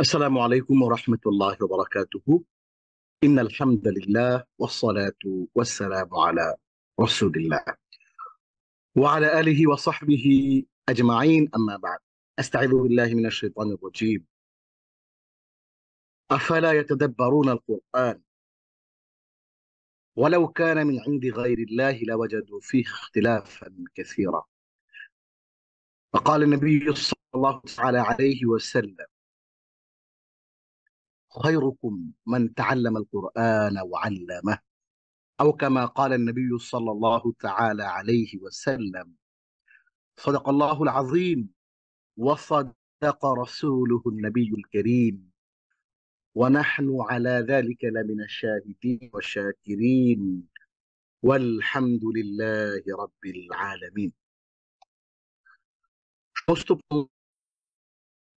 السلام عليكم ورحمة الله وبركاته. إن الحمد لله والصلاة والسلام على رسول الله وعلى آله وصحبه أجمعين، أما بعد. أستعيذ بالله من الشيطان الرجيم. أفلا يتدبرون القرآن ولو كان من عند غير الله لوجدوا فيه اختلافا كثيرا. فقال النبي صلى الله تعالى عليه وسلم: خيركم من تعلم القرآن وعلمه، أو كما قال النبي صلى الله تعالى عليه وسلم: صدق الله العظيم وصدق رسوله النبي الكريم، ونحن على ذلك لمن الشاهدين والشاكرين، والحمد لله رب العالمين। সমস্ত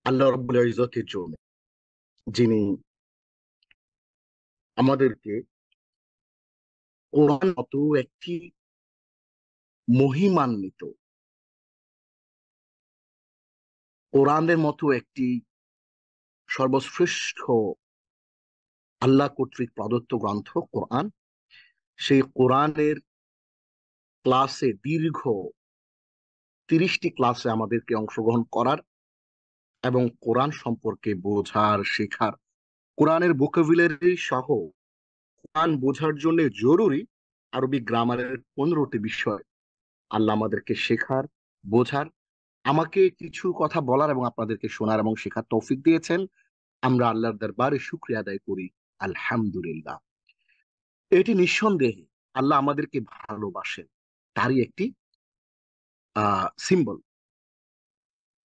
আল্লাহ রাব্বুল ইজ্জতের জন্য, যিনি আমাদেরকে কোরআন মতো একটি মহিমান্বিত, কোরআনের মতো একটি সর্বশ্রেষ্ঠ আল্লাহ কর্তৃক প্রদত্ত গ্রন্থ কোরআন, সেই কোরআনের ক্লাসে দীর্ঘ 30টি ক্লাসে আমাদেরকে অংশগ্রহণ করার এবং কোরআন সম্পর্কে বোঝার, শেখার, কোরআনের ভোকাবুলারি সহ কোরআন বোঝার জন্য জরুরি আরবি গ্রামারের 15টি বিষয় আল্লাহ আমাদেরকে শেখার, বোঝার, আমাকে কিছু কথা বলার এবং আপনাদেরকে শোনার এবং শেখার তৌফিক দিয়েছেন। আমরা আল্লাহর দরবারে শুকরিয়া আদায় করি, আলহামদুলিল্লাহ। এটি নিঃসন্দেহে আল্লাহ আমাদেরকে ভালোবাসেন, তারই একটি সিম্বল।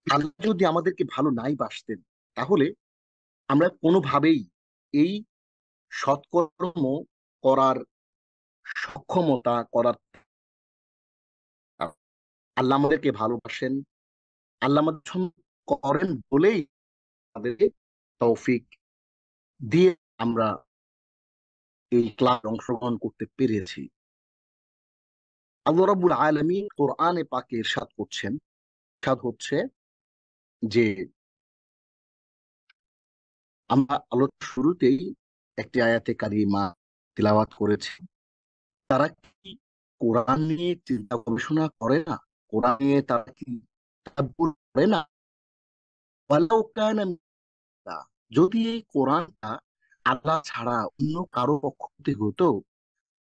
আল্লাহ যদি আমাদেরকে ভালো নাই বাসতেন, তাহলে আমরা কোনোভাবেই এই সৎকর্ম করার সক্ষমতা করার, আল্লাহ আমাদেরকে ভালোবাসেন, আল্লাহ আমাদের করেন বলেই আমাদেরকে তৌফিক দিয়ে আমরা এই ক্লাস অংশগ্রহণ করতে পেরেছি। আল্লাহ রাব্বুল আলামিন কোরআনে পাকে ইরশাদ করছেন, ইরশাদ হচ্ছে যে আমরা আলোচনার শুরুতেই একটি আয়াতে কারিমা তিলাওয়াত করেছি। তারা কি কোরআন নিয়ে চিন্তা গবেষণা করে না? কোরআন নিয়ে তারা কি তাদাব্বুর করে না? ওয়ালাউ কানা মিল্লা, যদি এই কোরআনটা আল্লাহ ছাড়া অন্য কারো পক্ষ থেকে হতো,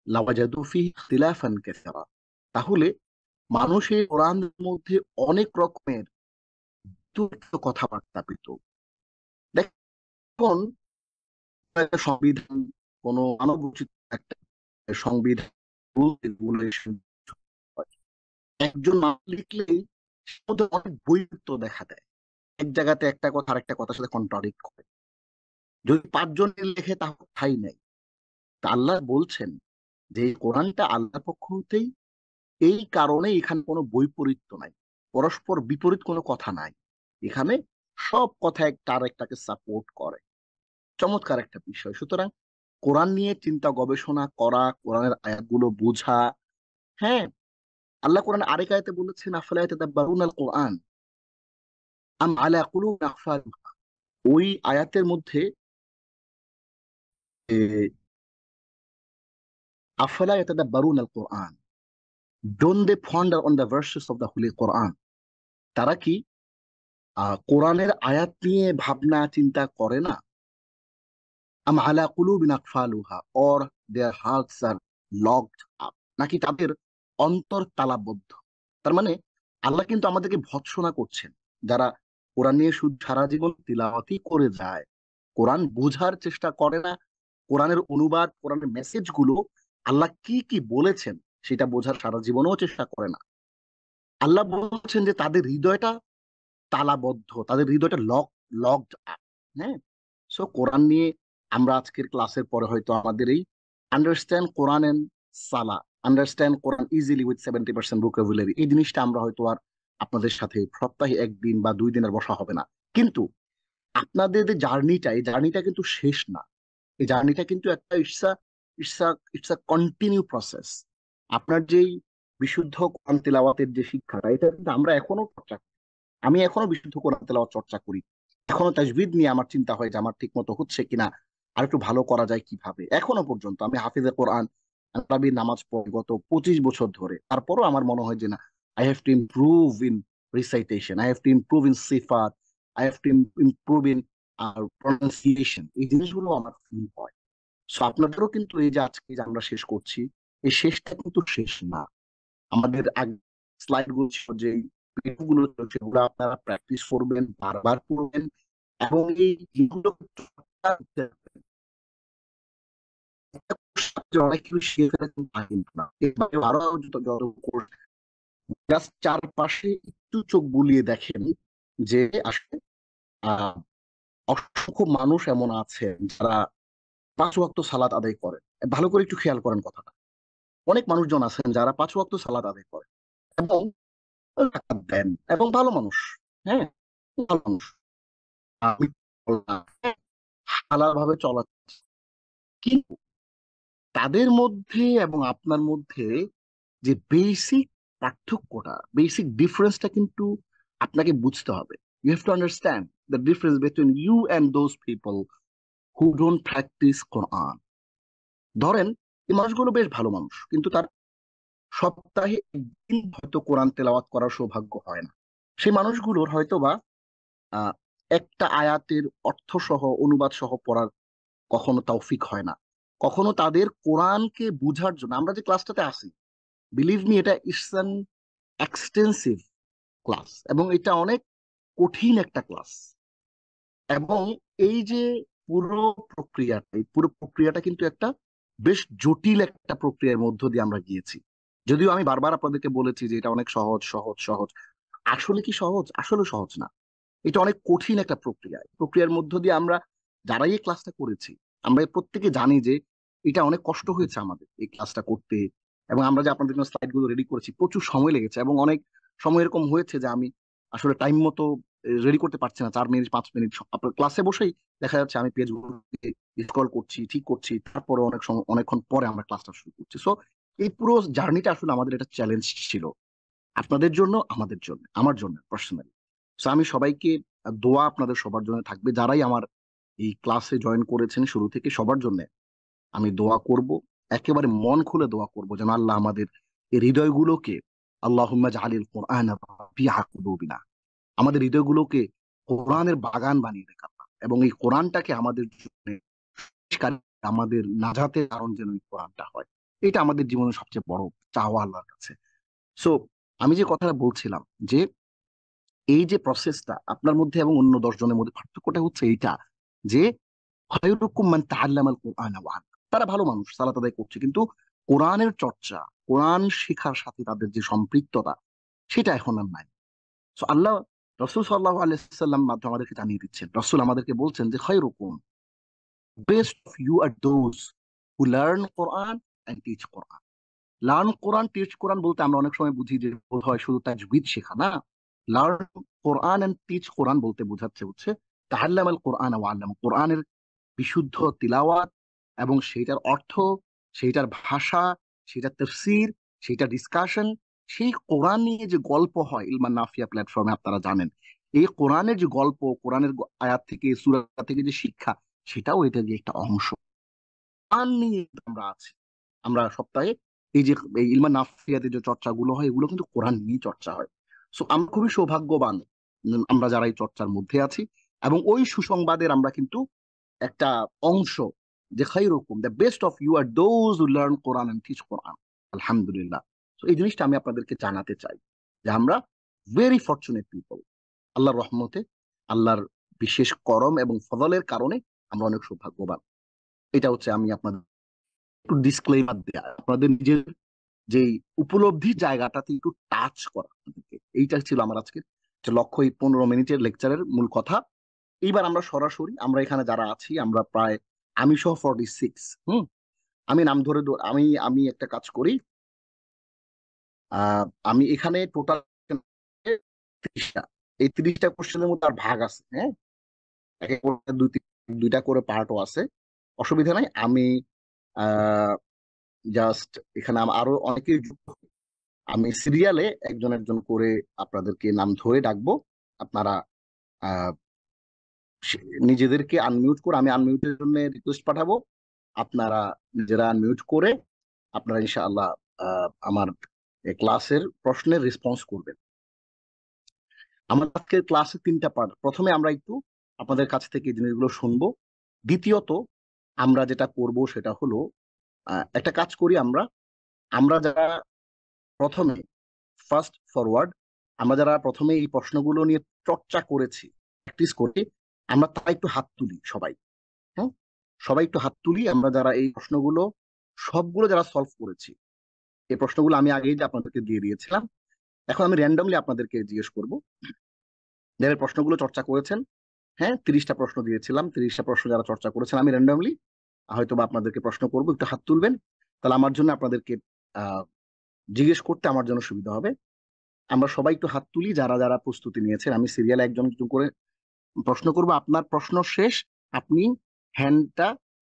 লাওয়াজাদু ফিহি ইখতিলাফান কাসীরা, তাহলে মানুষের কোরআনের মধ্যে অনেক রকমের বিতর্কিত কথাবার্তা পেত। দেখুন, একটা সংবিধান, কোন মানব রচিত একটা সংবিধান, রেগুলেশন, একজন মানুষ লিখলেই সের মধ্যে অনেক বৈচিত্র্য দেখা দেয়। এক জায়গাতে একটা কথা আরেকটা কথার সাথে কন্ট্রাডিক্ট করে। যদি 5 জন লেখে তাহলে ঠাঁই নাই। তা আল্লাহ বলছেন যে এই কোরআনটা আল্লাহর পক্ষ হতেই, এই কারণে এখানে কোনো বৈপরীত্য নাই, পরস্পর বিপরীত কোনো কথা নাই। এখানে সব কথা একটা আরেকটাকে সাপোর্ট করে। চমৎকার একটা বিষয়। সুতরাং কোরআন নিয়ে চিন্তা গবেষণা করা, কোরআনের আয়াতগুলো বোঝা, হ্যাঁ, আল্লাহ কোরআন আরেক আয়াতে বলেছেন, আফালা ইয়াতাদাব্বারুনাল কোরআন আম আলা কুলুবিন আকফালুহা। ওই আয়াতের মধ্যে আফালা ইয়াতাদাব্বারুনাল কোরআন, don't they ponder on the verses of the holy Quran, তারা কি কোরআনের আয়াত নিয়ে ভাবনা চিন্তা করে না? আম আলা কুলুবিন আকফালুহা, or their hearts are locked up, নাকি তাদের অন্তর তালাবদ্ধ? তার মানে আল্লাহ কিন্তু আমাদেরকে ভৎসনা করছেন, যারা কোরআন নিয়ে শুধু সারা জীবন তিলাওয়াতই করে যায়, কোরআন বোঝার চেষ্টা করে না, কোরআনের অনুবাদ, কোরআনের মেসেজ গুলো আল্লাহ কি কি বলেছেন সেটা বোঝার সারা জীবনেও চেষ্টা করে না। আল্লাহ বলছেন যে তাদের হৃদয়টা তালাবদ্ধ, তাদের হৃদয়টা লকড আপ। হ্যাঁ, সো কোরআন নিয়ে আমরা আজকের ক্লাসের পরে হয়তো আমাদের এই আন্ডারস্ট্যান্ড কোরআন এন্ড সালা, understand Quran easily with 70% vocabulary, এই জিনিসটা আমরা হয়তো আর আপনাদের সাথে সপ্তাহে 1 দিন বা 2 দিনের বসা হবে না। কিন্তু আপনাদের যে জার্নিটা, এই জার্নিটা কিন্তু শেষ না। এই জার্নিটা কিন্তু একটা ইটস আ কন্টিনিউ প্রসেস। আপনার যেই বিশুদ্ধ কোরআন তেলাওয়াতের যে শিক্ষাটা, এটা কিন্তু আমরা এখনো চর্চা করি। আমি এখনো বিশুদ্ধ কোরআন তেলাওয়াত চর্চা করি। এখনো তাজবিদ নিয়ে আমার চিন্তা হয় যে আমার ঠিক মতো হচ্ছে কিনা, আর একটু ভালো করা যায় কিভাবে। এখনো পর্যন্ত আমি হাফিজে কোরআন, তারাবির নামাজ পড়ি গত 25 বছর ধরে, তারপরও আমার মনে হয় যে না, I have to improve in recitation, I have to improve in Sifat, I have to improve in pronunciation. এই জিনিসগুলো আমার ফিল হয়। সো আপনাদেরও কিন্তু এই যে আজকে যে আমরা শেষ করছি, এই শেষটা কিন্তু শেষ না। আমাদের আগে স্লাইড গুলো ছিল, যে গুলো ছিল, সেগুলো আপনারা প্র্যাকটিস করবেন, বারবার করবেন, এবং এই যেগুলো অনেক কিছু শিখে ফেলে কিন্তু তা কিন্তু না। এভাবে আরো যত জাস্ট চারপাশে একটু চোখ বুলিয়ে দেখেন যে আসলে আহ অসংখ্য মানুষ এমন আছে যারা 5 ওয়াক্ত সালাত আদায় করেন। ভালো করে একটু খেয়াল করেন কথাটা। অনেক মানুষজন আছেন যারা 5 ওয়াক্ত সালাত আদায় করেন এবং জাকাত দেন এবং ভালো মানুষ। হ্যাঁ, ভালো মানুষ। আমি বললাম, হালাল ভাবে চলা, কিন্তু তাদের মধ্যে এবং আপনার মধ্যে যে বেসিক পার্থক্যটা, বেসিক ডিফারেন্সটা কিন্তু আপনাকে বুঝতে হবে। You have to understand the difference between you and those people who don't practise Quran. ধরেন এই মানুষগুলো বেশ ভালো মানুষ, কিন্তু তার সপ্তাহে একদিন হয়তো কোরআন তেলাওয়াত করার সৌভাগ্য হয় না। সেই মানুষগুলোর হয়তোবা আহ একটা আয়াতের অর্থ সহ, অনুবাদ সহ পড়ার কখনো তৌফিক হয় না। কখনো তাদের কোরআনকে বুঝার জন্য, আমরা যে ক্লাসটাতে আসি, বিলিভ মি, এটা ইটস অ্যান এক্সটেন্সিভ ক্লাস এবং এটা অনেক কঠিন একটা ক্লাস। এবং এই যে পুরো প্রক্রিয়াটা, এই পুরো প্রক্রিয়াটা কিন্তু একটা বেশ জটিল একটা প্রক্রিয়ার মধ্য দিয়ে আমরা গিয়েছি। যদিও আমি বারবার আপনাদেরকে বলেছি যে এটা অনেক সহজ সহজ সহজ, আসলে কি সহজ? আসলে সহজ না। এটা অনেক কঠিন একটা প্রক্রিয়া। এই প্রক্রিয়ার মধ্য দিয়ে আমরা যারাই এই ক্লাসটা করেছি, আমরা প্রত্যেকে জানি যে এটা অনেক কষ্ট হয়েছে আমাদের এই ক্লাসটা করতে। এবং আমরা যে আপনাদের জন্য স্লাইড গুলো রেডি করেছি, প্রচুর সময় লেগেছে, এবং অনেক সময় এরকম হয়েছে যে আমি আসলে টাইম মতো রেডি করতে পারছি না। 4 মিনিট 5 মিনিট আপনার ক্লাসে বসেই দেখা যাচ্ছে আমি পেজ গুলো স্ক্রল করছি, ঠিক করছি, তারপরে অনেক সময় অনেকক্ষণ পরে আমরা ক্লাসটা শুরু করছি। সো এই পুরো জার্নিটা আসলে আমাদের একটা চ্যালেঞ্জ ছিল, আপনাদের জন্য, আমাদের জন্য, আমার জন্য পার্সোনালি। সো আমি সবাইকে, দোয়া আপনাদের সবার জন্য থাকবে, যারাই আমার এই ক্লাসে জয়েন করেছেন শুরু থেকে, সবার জন্য আমি দোয়া করব। একেবারে মন খুলে দোয়া করব যেন আল্লাহ আমাদের এই হৃদয়গুলোকে, আল্লাহুম্মা জাআলিল কুরআনা রাবিআ কুলুবিনা, আমাদের হৃদয়গুলোকে কোরআনের বাগান বানিয়ে দেন আল্লাহ। এবং এই কোরআনটাকে আমাদের জন্য, আমাদের নাজাতের কারণ যেন এই কোরআনটা হয়। এটা আমাদের জীবনের সবচেয়ে বড় চাওয়া আল্লাহর কাছে। সো আমি যে কথাটা বলছিলাম, যে এই যে প্রসেসটা আপনার মধ্যে এবং অন্য 10 জনের মধ্যে পার্থক্যটা হচ্ছে এইটা, যে খায়রুকুম মান তাআল্লামাল কুরআনা ওয়া আল্লামা। তারা ভালো মানুষ, সালাত আদায় করছে, কিন্তু কোরআনের চর্চা, কোরআন শেখার সাথে তাদের যে সম্পৃক্ততা, সেটা এখন আর নাই। সো আল্লাহ, রসুল সাল্লাল্লাহু আলাইহি সাল্লাম মাধ্যমে আমাদেরকে জানিয়ে দিচ্ছেন, রসুল আমাদেরকে বলছেন যে খায়রুকুম, best of you are those who learn Quran and teach Quran. Learn Quran, teach Quran বলতে আমরা অনেক সময় বুঝি যে বোধ হয় শুধু তাজবিদ শেখা, না। Learn Quran and teach Quran বলতে বোঝাচ্ছে হচ্ছে তাআল্লামাল কোরআন ওয়া আল্লামা, কোরআনের বিশুদ্ধ তিলাওয়াত এবং সেইটার অর্থ, সেইটার ভাষা, সেইটার তাফসীর, সেইটার ডিসকাশন, সেই কোরআন নিয়ে যে গল্প হয় ইলমান নাফিয়া প্ল্যাটফর্মে, আপনারা জানেন, এই কোরআনের যে গল্প, কোরআনের আয়াত থেকে, সূরা থেকে যে শিক্ষা, সেটাও এটা যে একটা অংশ। কোরআন নিয়ে আমরা আছি। আমরা সপ্তাহে এই যে এই ইলমা নাফিয়াতে যে চর্চাগুলো হয়, এগুলো কিন্তু কোরআন নিয়ে চর্চা হয়। সো আমরা খুবই সৌভাগ্যবান, আমরা যারা এই চর্চার মধ্যে আছি। এবং ওই সুসংবাদের আমরা কিন্তু একটা অংশ, যে খায়রুকুম, the best of you are those who learn Quran and teach Quran. আলহামদুলিল্লাহ। তো এই জিনিসটা আমি আপনাদেরকে জানাতে চাই যে আমরা ভেরি ফরচুনেট পিপল। আল্লাহর রহমতে, আল্লাহর বিশেষ করম এবং ফজলের কারণে আমরা অনেক সৌভাগ্যবান। এটা হচ্ছে আমি আপনাদের একটু ডিসক্লেমার দেয়া, আপনাদের নিজের যেই উপলব্ধি জায়গাটাতে একটু টাচ করা আপনাদেরকে। এইটা ছিল আমার আজকে যে লক্ষ্য, এই 15 মিনিটের লেকচারের মূল কথা। এইবার আমরা সরাসরি, আমরা এখানে যারা আছি, আমরা প্রায়, আমি সহ 46। আমি নাম ধরে আমি আমি একটা কাজ করি। আমি এখানে টোটাল 30টা, এই 30টা কোশ্চেনের মধ্যে আর ভাগ আছে, হ্যাঁ, এক এক করে দুইটা করে পার্টও আছে। অসুবিধা নাই। আমি আহ জাস্ট এখানে আরো অনেকেই যুক্ত, আমি সিরিয়ালে একজন একজন করে আপনাদেরকে নাম ধরে ডাকবো। আপনারা নিজেদেরকে আনমিউট করে, আমি আনমিউটের জন্য রিকোয়েস্ট পাঠাবো, আপনারা নিজেরা আনমিউট করে আপনারা ইনশাআল্লাহ আমার ক্লাসের প্রশ্নের রেসপন্স করবেন। আমার আজকের ক্লাসে 3টা পার্ট। প্রথমে আমরা একটু আপনাদের কাছ থেকে এই জিনিসগুলো শুনবো। দ্বিতীয়ত আমরা যেটা করব সেটা হলো একটা কাজ করি আমরা, আমরা যারা প্রথমে ফার্স্ট ফরওয়ার্ড, আমরা যারা প্রথমে এই প্রশ্নগুলো নিয়ে চর্চা করেছি, প্র্যাকটিস করি, আমরা তারা একটু হাত তুলি সবাই। হ্যাঁ, সবাই একটু হাত তুলি আমরা যারা এই প্রশ্নগুলো সবগুলো যারা সলভ করেছি। এই প্রশ্নগুলো আমি আগেই যে আপনাদেরকে দিয়ে দিয়েছিলাম, এখন আমি র্যান্ডমলি আপনাদেরকে জিজ্ঞেস করব যারা এই প্রশ্নগুলো চর্চা করেছেন। হ্যাঁ, 30টা প্রশ্ন দিয়েছিলাম, 30টা প্রশ্ন যারা চর্চা করেছেন আমি র্যান্ডমলি হয়তো বা আপনাদেরকে প্রশ্ন করবো, একটু হাত তুলবেন, তাহলে আমার জন্য আপনাদেরকে আহ জিজ্ঞেস করতে আমার জন্য সুবিধা হবে। আমরা সবাই একটু হাত তুলি যারা যারা প্রস্তুতি নিয়েছেন। আমি সিরিয়ালে একজন একজন করে প্রশ্ন করবো, আপনার প্রশ্ন শেষ আপনি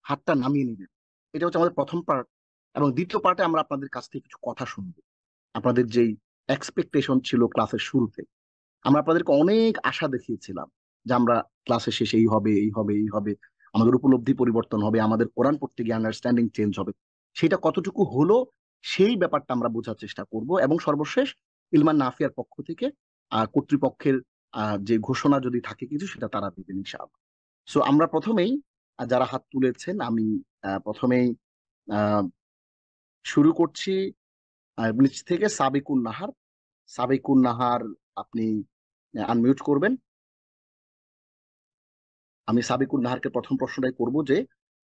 হাতটা নামিয়ে নেবেন। এটা হচ্ছে আমাদের প্রথম পার্ট। এবং দ্বিতীয় পার্টে আমরা আপনাদের কাছ থেকে কিছু কথা শুনবো। আপনাদের যেই এক্সপেকটেশন ছিল ক্লাসের শুরুতে, আমরা আপনাদেরকে অনেক আশা দেখিয়েছিলাম যে আমরা ক্লাসের শেষে এই হবে এই হবে এই হবে, আমাদের উপলব্ধি পরিবর্তন হবে, আমাদের কোরআন পড়তে গিয়ে আন্ডারস্ট্যান্ডিং চেঞ্জ হবে। সেটা কতটুকু হলো সেই ব্যাপারটা আমরা বোঝার চেষ্টা করব। এবং সর্বশেষ ইলমান নাফিয়ার পক্ষ থেকে কর্তৃপক্ষের যে ঘোষণা যদি থাকে কিছু, সেটা তারা দিবেন ইনশাআল্লাহ। সো আমরা প্রথমেই যারা হাত তুলেছেন, আমি প্রথমেই আহ, শুরু করছি নিচ থেকে। সাবিকুন নাহার, সাবিকুন নাহার, আপনি আনমিউট করবেন। আমি সাবিকুন নাহারকে প্রথম প্রশ্নটাই করব যে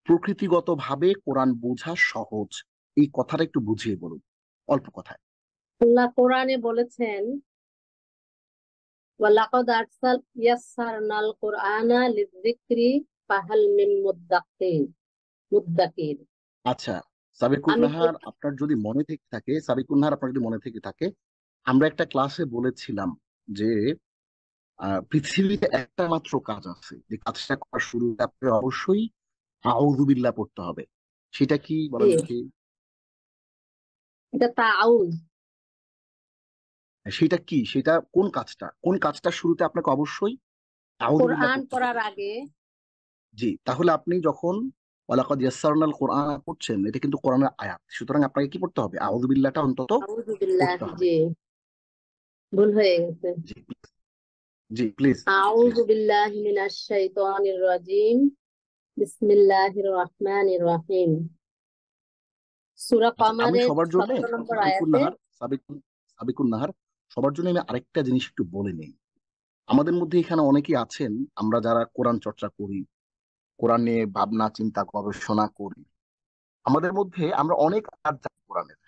প্রকৃতিগতভাবে কোরআন বোঝা সহজ, এই কথাটা একটু বুঝিয়ে বলুন অল্প কথায়। আল্লাহ কোরআনে বলেছেন, ওয়ালাকাদ ইয়াসসারনাল কুরআনা লিযিকরি ফাহাল মিন মুদ্দাকির। আচ্ছা, সাবিকুন আমি নাহার, আপনার যদি মনে থেকে থাকে, সাবিকুন নাহার আপনার যদি মনে থেকে থাকে, আমরা একটা ক্লাসে বলেছিলাম যে পৃথিবীতে একটা মাত্র কাজ আছে, যে কাজটা করার শুরুতে আপনাকে অবশ্যই আউযু বিল্লাহ পড়তে হবে। সেটা কি বলেন দেখি? এটা তাআউজ। সেটা কি, সেটা কোন কাজটা, কোন কাজটা শুরুতে আপনাকে অবশ্যই আউযু বিল্লাহ কোরআন পড়তে পড়ার হবে? আগে। জি, তাহলে আপনি যখন ওয়ালাকাদ ইয়াসসারনাল কোরআন পড়ছেন, এটা কিন্তু কোরআনের আয়াত, সুতরাং আপনাকে কি পড়তে হবে? আউযু বিল্লাহটা অন্তত আউযু বিল্লাহ, পড়তে হবে। জি ভুল হয়ে গেছে। জি জি, প্লিজ প্লিজ। আউযু বিল্লাহি মিনাশ শাইতানির রাজিম। বিসমিল্লাহির রহমানির রহিম। সূরা আচ্ছা, আমি কমারের সবার জন্য 17 নম্বর সাবিকুন আয়াতে। নাহার, সাবিকুন নাহার, সবার জন্য আমি আরেকটা জিনিস একটু বলে নেই। আমাদের মধ্যে এখানে অনেকেই আছেন, আমরা যারা কোরআন চর্চা করি, কোরআন নিয়ে ভাবনা চিন্তা গবেষণা করি, আমাদের মধ্যে আমরা অনেক আয়াত জানি কোরআনের।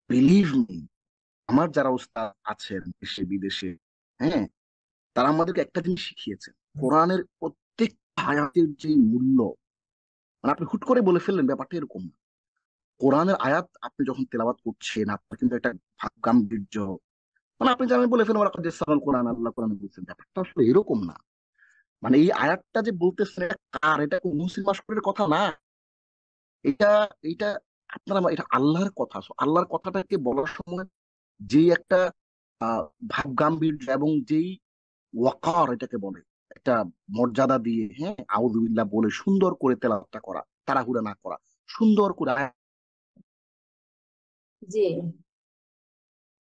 বিলিভ মি, আমার যারা উস্তাদ আছেন দেশে বিদেশে, হ্যাঁ, তারা আমাদেরকে একটা জিনিস শিখিয়েছেন, কোরআনের প্রত্যেক আয়াতের যে মূল্য, মানে আপনি হুট করে বলে ফেললেন ব্যাপারটা এরকম না। কোরআনের আয়াত আপনি যখন তেলাওয়াত করছেন, আপনার কিন্তু একটা ভাব গাম্ভীর্য, মানে আপনি যেমন বলে ফেলেন ওরা সালাল কোরআন, আল্লাহ কোরআন বলছেন, ব্যাপারটা আসলে এরকম না। মানে এই আয়াতটা যে বলতেছেন এটা কার, এটা কোন মুসলিম মাসকুরের কথা না, এটা এটা আপনারা, এটা আল্লাহর কথা। So, আল্লাহর কথাটাকে বলার সময় যেই একটা আহ ভাব গাম্ভীর্য এবং যেই ওয়াকার এটাকে বলে, একটা মর্যাদা দিয়ে, হ্যাঁ, আউযুবিল্লাহ বলে সুন্দর করে তেলাওয়াতটা করা, তাড়াহুড়া না করা, সুন্দর করে জি,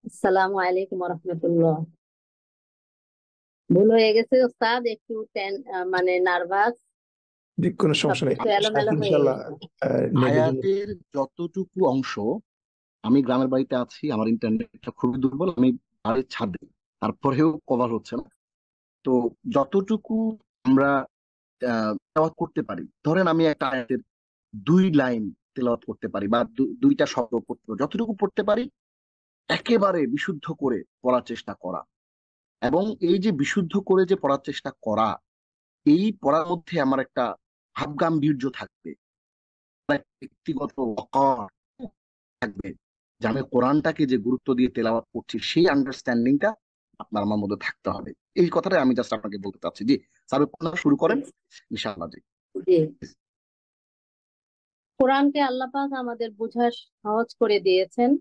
আসসালামু আলাইকুম ওয়া রাহমাতুল্লাহ। ভুল হয়ে গেছে ওস্তাদ, একটু মানে নার্ভাস, কোনো সমস্যা নেই, সবকিছু এলোমেলো হয়ে ইনশাল্লাহ। গেছে। আয়াতের যতটুকু অংশ, আমি গ্রামের বাড়িতে আছি, আমার ইন্টারনেটটা খুবই দুর্বল, আমি বাড়ির ছাদে, তারপরেও কভার হচ্ছে না। তো যতটুকু আমরা তেলাওয়াত করতে পারি, ধরেন আমি একটা আয়াতের 2 লাইন তেলাওয়াত করতে পারি বা 2টা শব্দ পড়তে পারি, যতটুকু পড়তে পারি একেবারে বিশুদ্ধ করে পড়ার চেষ্টা করা। এবং এই যে বিশুদ্ধ করে যে পড়ার চেষ্টা করা, এই পড়ার মধ্যে আমার একটা ভাবগাম্ভীর্য থাকবে, ব্যক্তিগত ওয়াকার থাকবে, যে আমি কোরআনটাকে যে গুরুত্ব দিয়ে তেলাওয়াত করছি, সেই আন্ডারস্ট্যান্ডিংটা আপনার আমার মধ্যে থাকতে হবে। এই কথাটাই আমি জাস্ট আপনাকে বলতে চাচ্ছি। জি, সাবেক শুরু করেন ইনশাআল্লাহ। জি জি, কোরআনকে আল্লাহ পাক আমাদের বোঝা সহজ করে দিয়েছেন।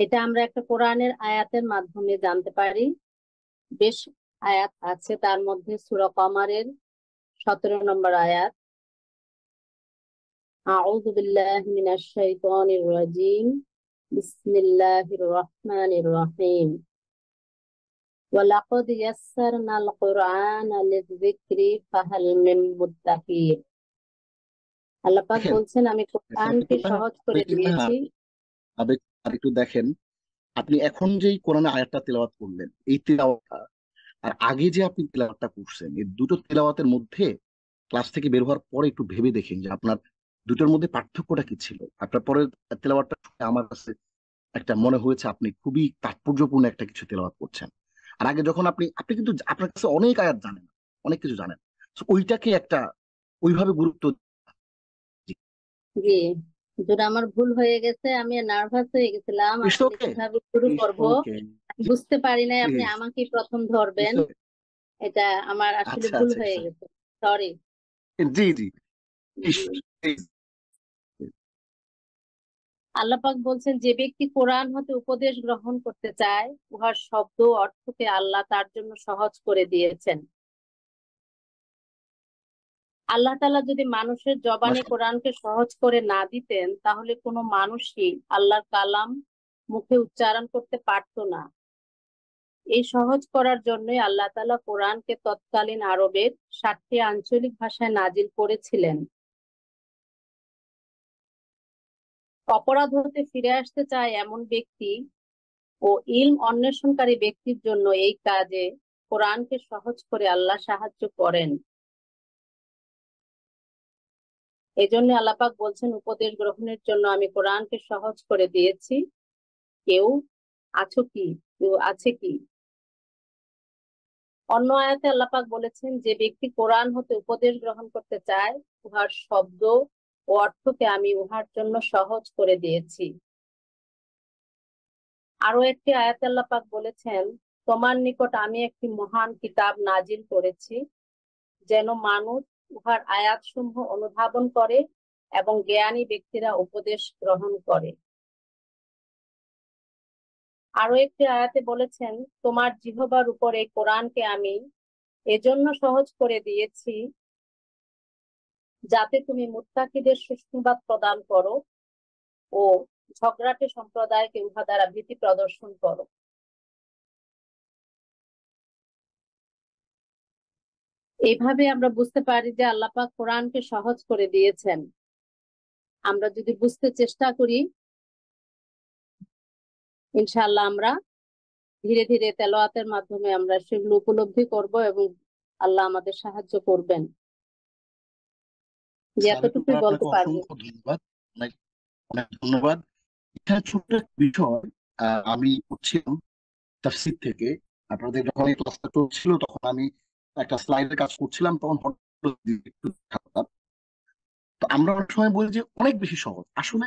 এটা আমরা একটা কোরআনের আয়াতের মাধ্যমে জানতে পারি। বেশ আয়াত আছে, তার মধ্যে সূরা কমারের 17 নম্বর আয়াত, আউযু বিল্লাহি মিনাশ শাইতানির রাজিম, বিসমিল্লাহির রহমানির রহিম, ওয়ালাকাদ ইয়াসসারনাল কুরআনা লিযিকরি ফাহাল মিন মুদ্দাকির। আল্লাহ পাক দেখেন বলছেন, আমি কোরআনকে সাবিকুল্লাহ, সহজ করে দিয়েছি। আর একটু দেখেন, আপনি এখন যেই কোরআনে আয়াতটা তেলাওয়াত করলেন, এই তেলাওয়াতটা আর আগে যে আপনি তেলাওয়াতটা করছেন, এই দুটো তেলাওয়াতের মধ্যে ক্লাস থেকে বের হওয়ার পরে একটু ভেবে দেখেন যে আপনার দুটোর মধ্যে পার্থক্যটা কি ছিল। আপনার পরের তেলাওয়াতটা শুনে আমার কাছে একটা মনে হয়েছে আপনি খুবই তাৎপর্যপূর্ণ একটা কিছু তেলাওয়াত করছেন। আর আগে যখন আপনি আপনি কিন্তু আপনার কাছে অনেক আয়াত জানেন, অনেক কিছু জানেন, তো ওইটাকে একটা ওইভাবে গুরুত্ব জি, যেটা আমার ভুল হয়ে গেছে, আমি নার্ভাস হয়ে গেছিলাম ইটস আসলে ওকে, কিভাবে শুরু ইটস করব। ওকে, আমি বুঝতে পারি নাই আপনি প্লিজ, আমাকেই প্রথম ধরবেন। এটা আমার আসলে আচ্ছা ভুল আচ্ছা হয়ে আচ্ছা, গেছে, sorry. G G, is, G, please. আল্লাহ পাক বলছেন, যে ব্যক্তি কোরআন হতে উপদেশ গ্রহণ করতে চায়, উহার শব্দ ও অর্থকে আল্লাহ তার জন্য সহজ করে দিয়েছেন। আল্লাহ তাআলা যদি মানুষের জবানে মাশাআল্লাহ। কোরআনকে সহজ করে না দিতেন, তাহলে কোনো মানুষই আল্লাহর কালাম মুখে উচ্চারণ করতে পারতো না। এই সহজ করার জন্যই আল্লাহ তাআলা কোরআনকে তৎকালীন আরবের 7টি আঞ্চলিক ভাষায় নাজিল করেছিলেন। অপরাধ হতে ফিরে আসতে চায় এমন ব্যক্তি ও ইলম অন্বেষণকারী ব্যক্তির জন্য এই কাজে কোরআনকে সহজ করে আল্লাহ সাহায্য করেন। এজন্য আল্লাহ পাক বলছেন, উপদেশ গ্রহণের জন্য আমি কোরআনকে সহজ করে দিয়েছি। কেউ আছো কি, কেউ আছে কি? অন্য আয়াতে আল্লাহ পাক বলেছেন, যে ব্যক্তি কোরআন হতে উপদেশ গ্রহণ করতে চায়, উহার শব্দ ও অর্থকে আমি উহার জন্য সহজ করে দিয়েছি। আরো একটি আয়াতে আল্লাহ পাক বলেছেন, তোমার নিকট আমি একটি মহান কিতাব নাজিল করেছি, যেন মানুষ উহার আয়াতসমূহ অনুধাবন করে এবং জ্ঞানী ব্যক্তিরা উপদেশ গ্রহণ করে। আরো একটি আয়াতে বলেছেন, তোমার জিহ্বার উপর এই কোরআনকে আমি এজন্য সহজ করে দিয়েছি, যাতে তুমি মুত্তাকিদের সুসংবাদ প্রদান করো ও ঝগড়াটে সম্প্রদায়কে উহা দ্বারা ভীতি প্রদর্শন করো। এইভাবে আমরা বুঝতে পারি যে আল্লাহ পাক কোরআনকে সহজ করে দিয়েছেন। আমরা যদি বুঝতে চেষ্টা করি, ইনশাআল্লাহ আমরা ধীরে ধীরে তেলাওয়াতের মাধ্যমে আমরা সেগুলো উপলব্ধি করব এবং আল্লাহ আমাদের সাহায্য করবেন। যে এতটুকুই সাবিকুল্লাহ, বলতে আপনাকে পারবো। অসংখ্য ধন্যবাদ, অনেক অনেক ধন্যবাদ। এখানে ছোট্ট একটা বিষয়, আমি করছিলাম তাফসীর থেকে, আপনাদের যখন এই ক্লাসটা চলছিল তখন আমি একটা স্লাইডের কাজ করছিলাম, তখন হঠাৎ করে একটু খারাপ। তো আমরা অনেক সময় বলি যে অনেক বেশি সহজ, আসলে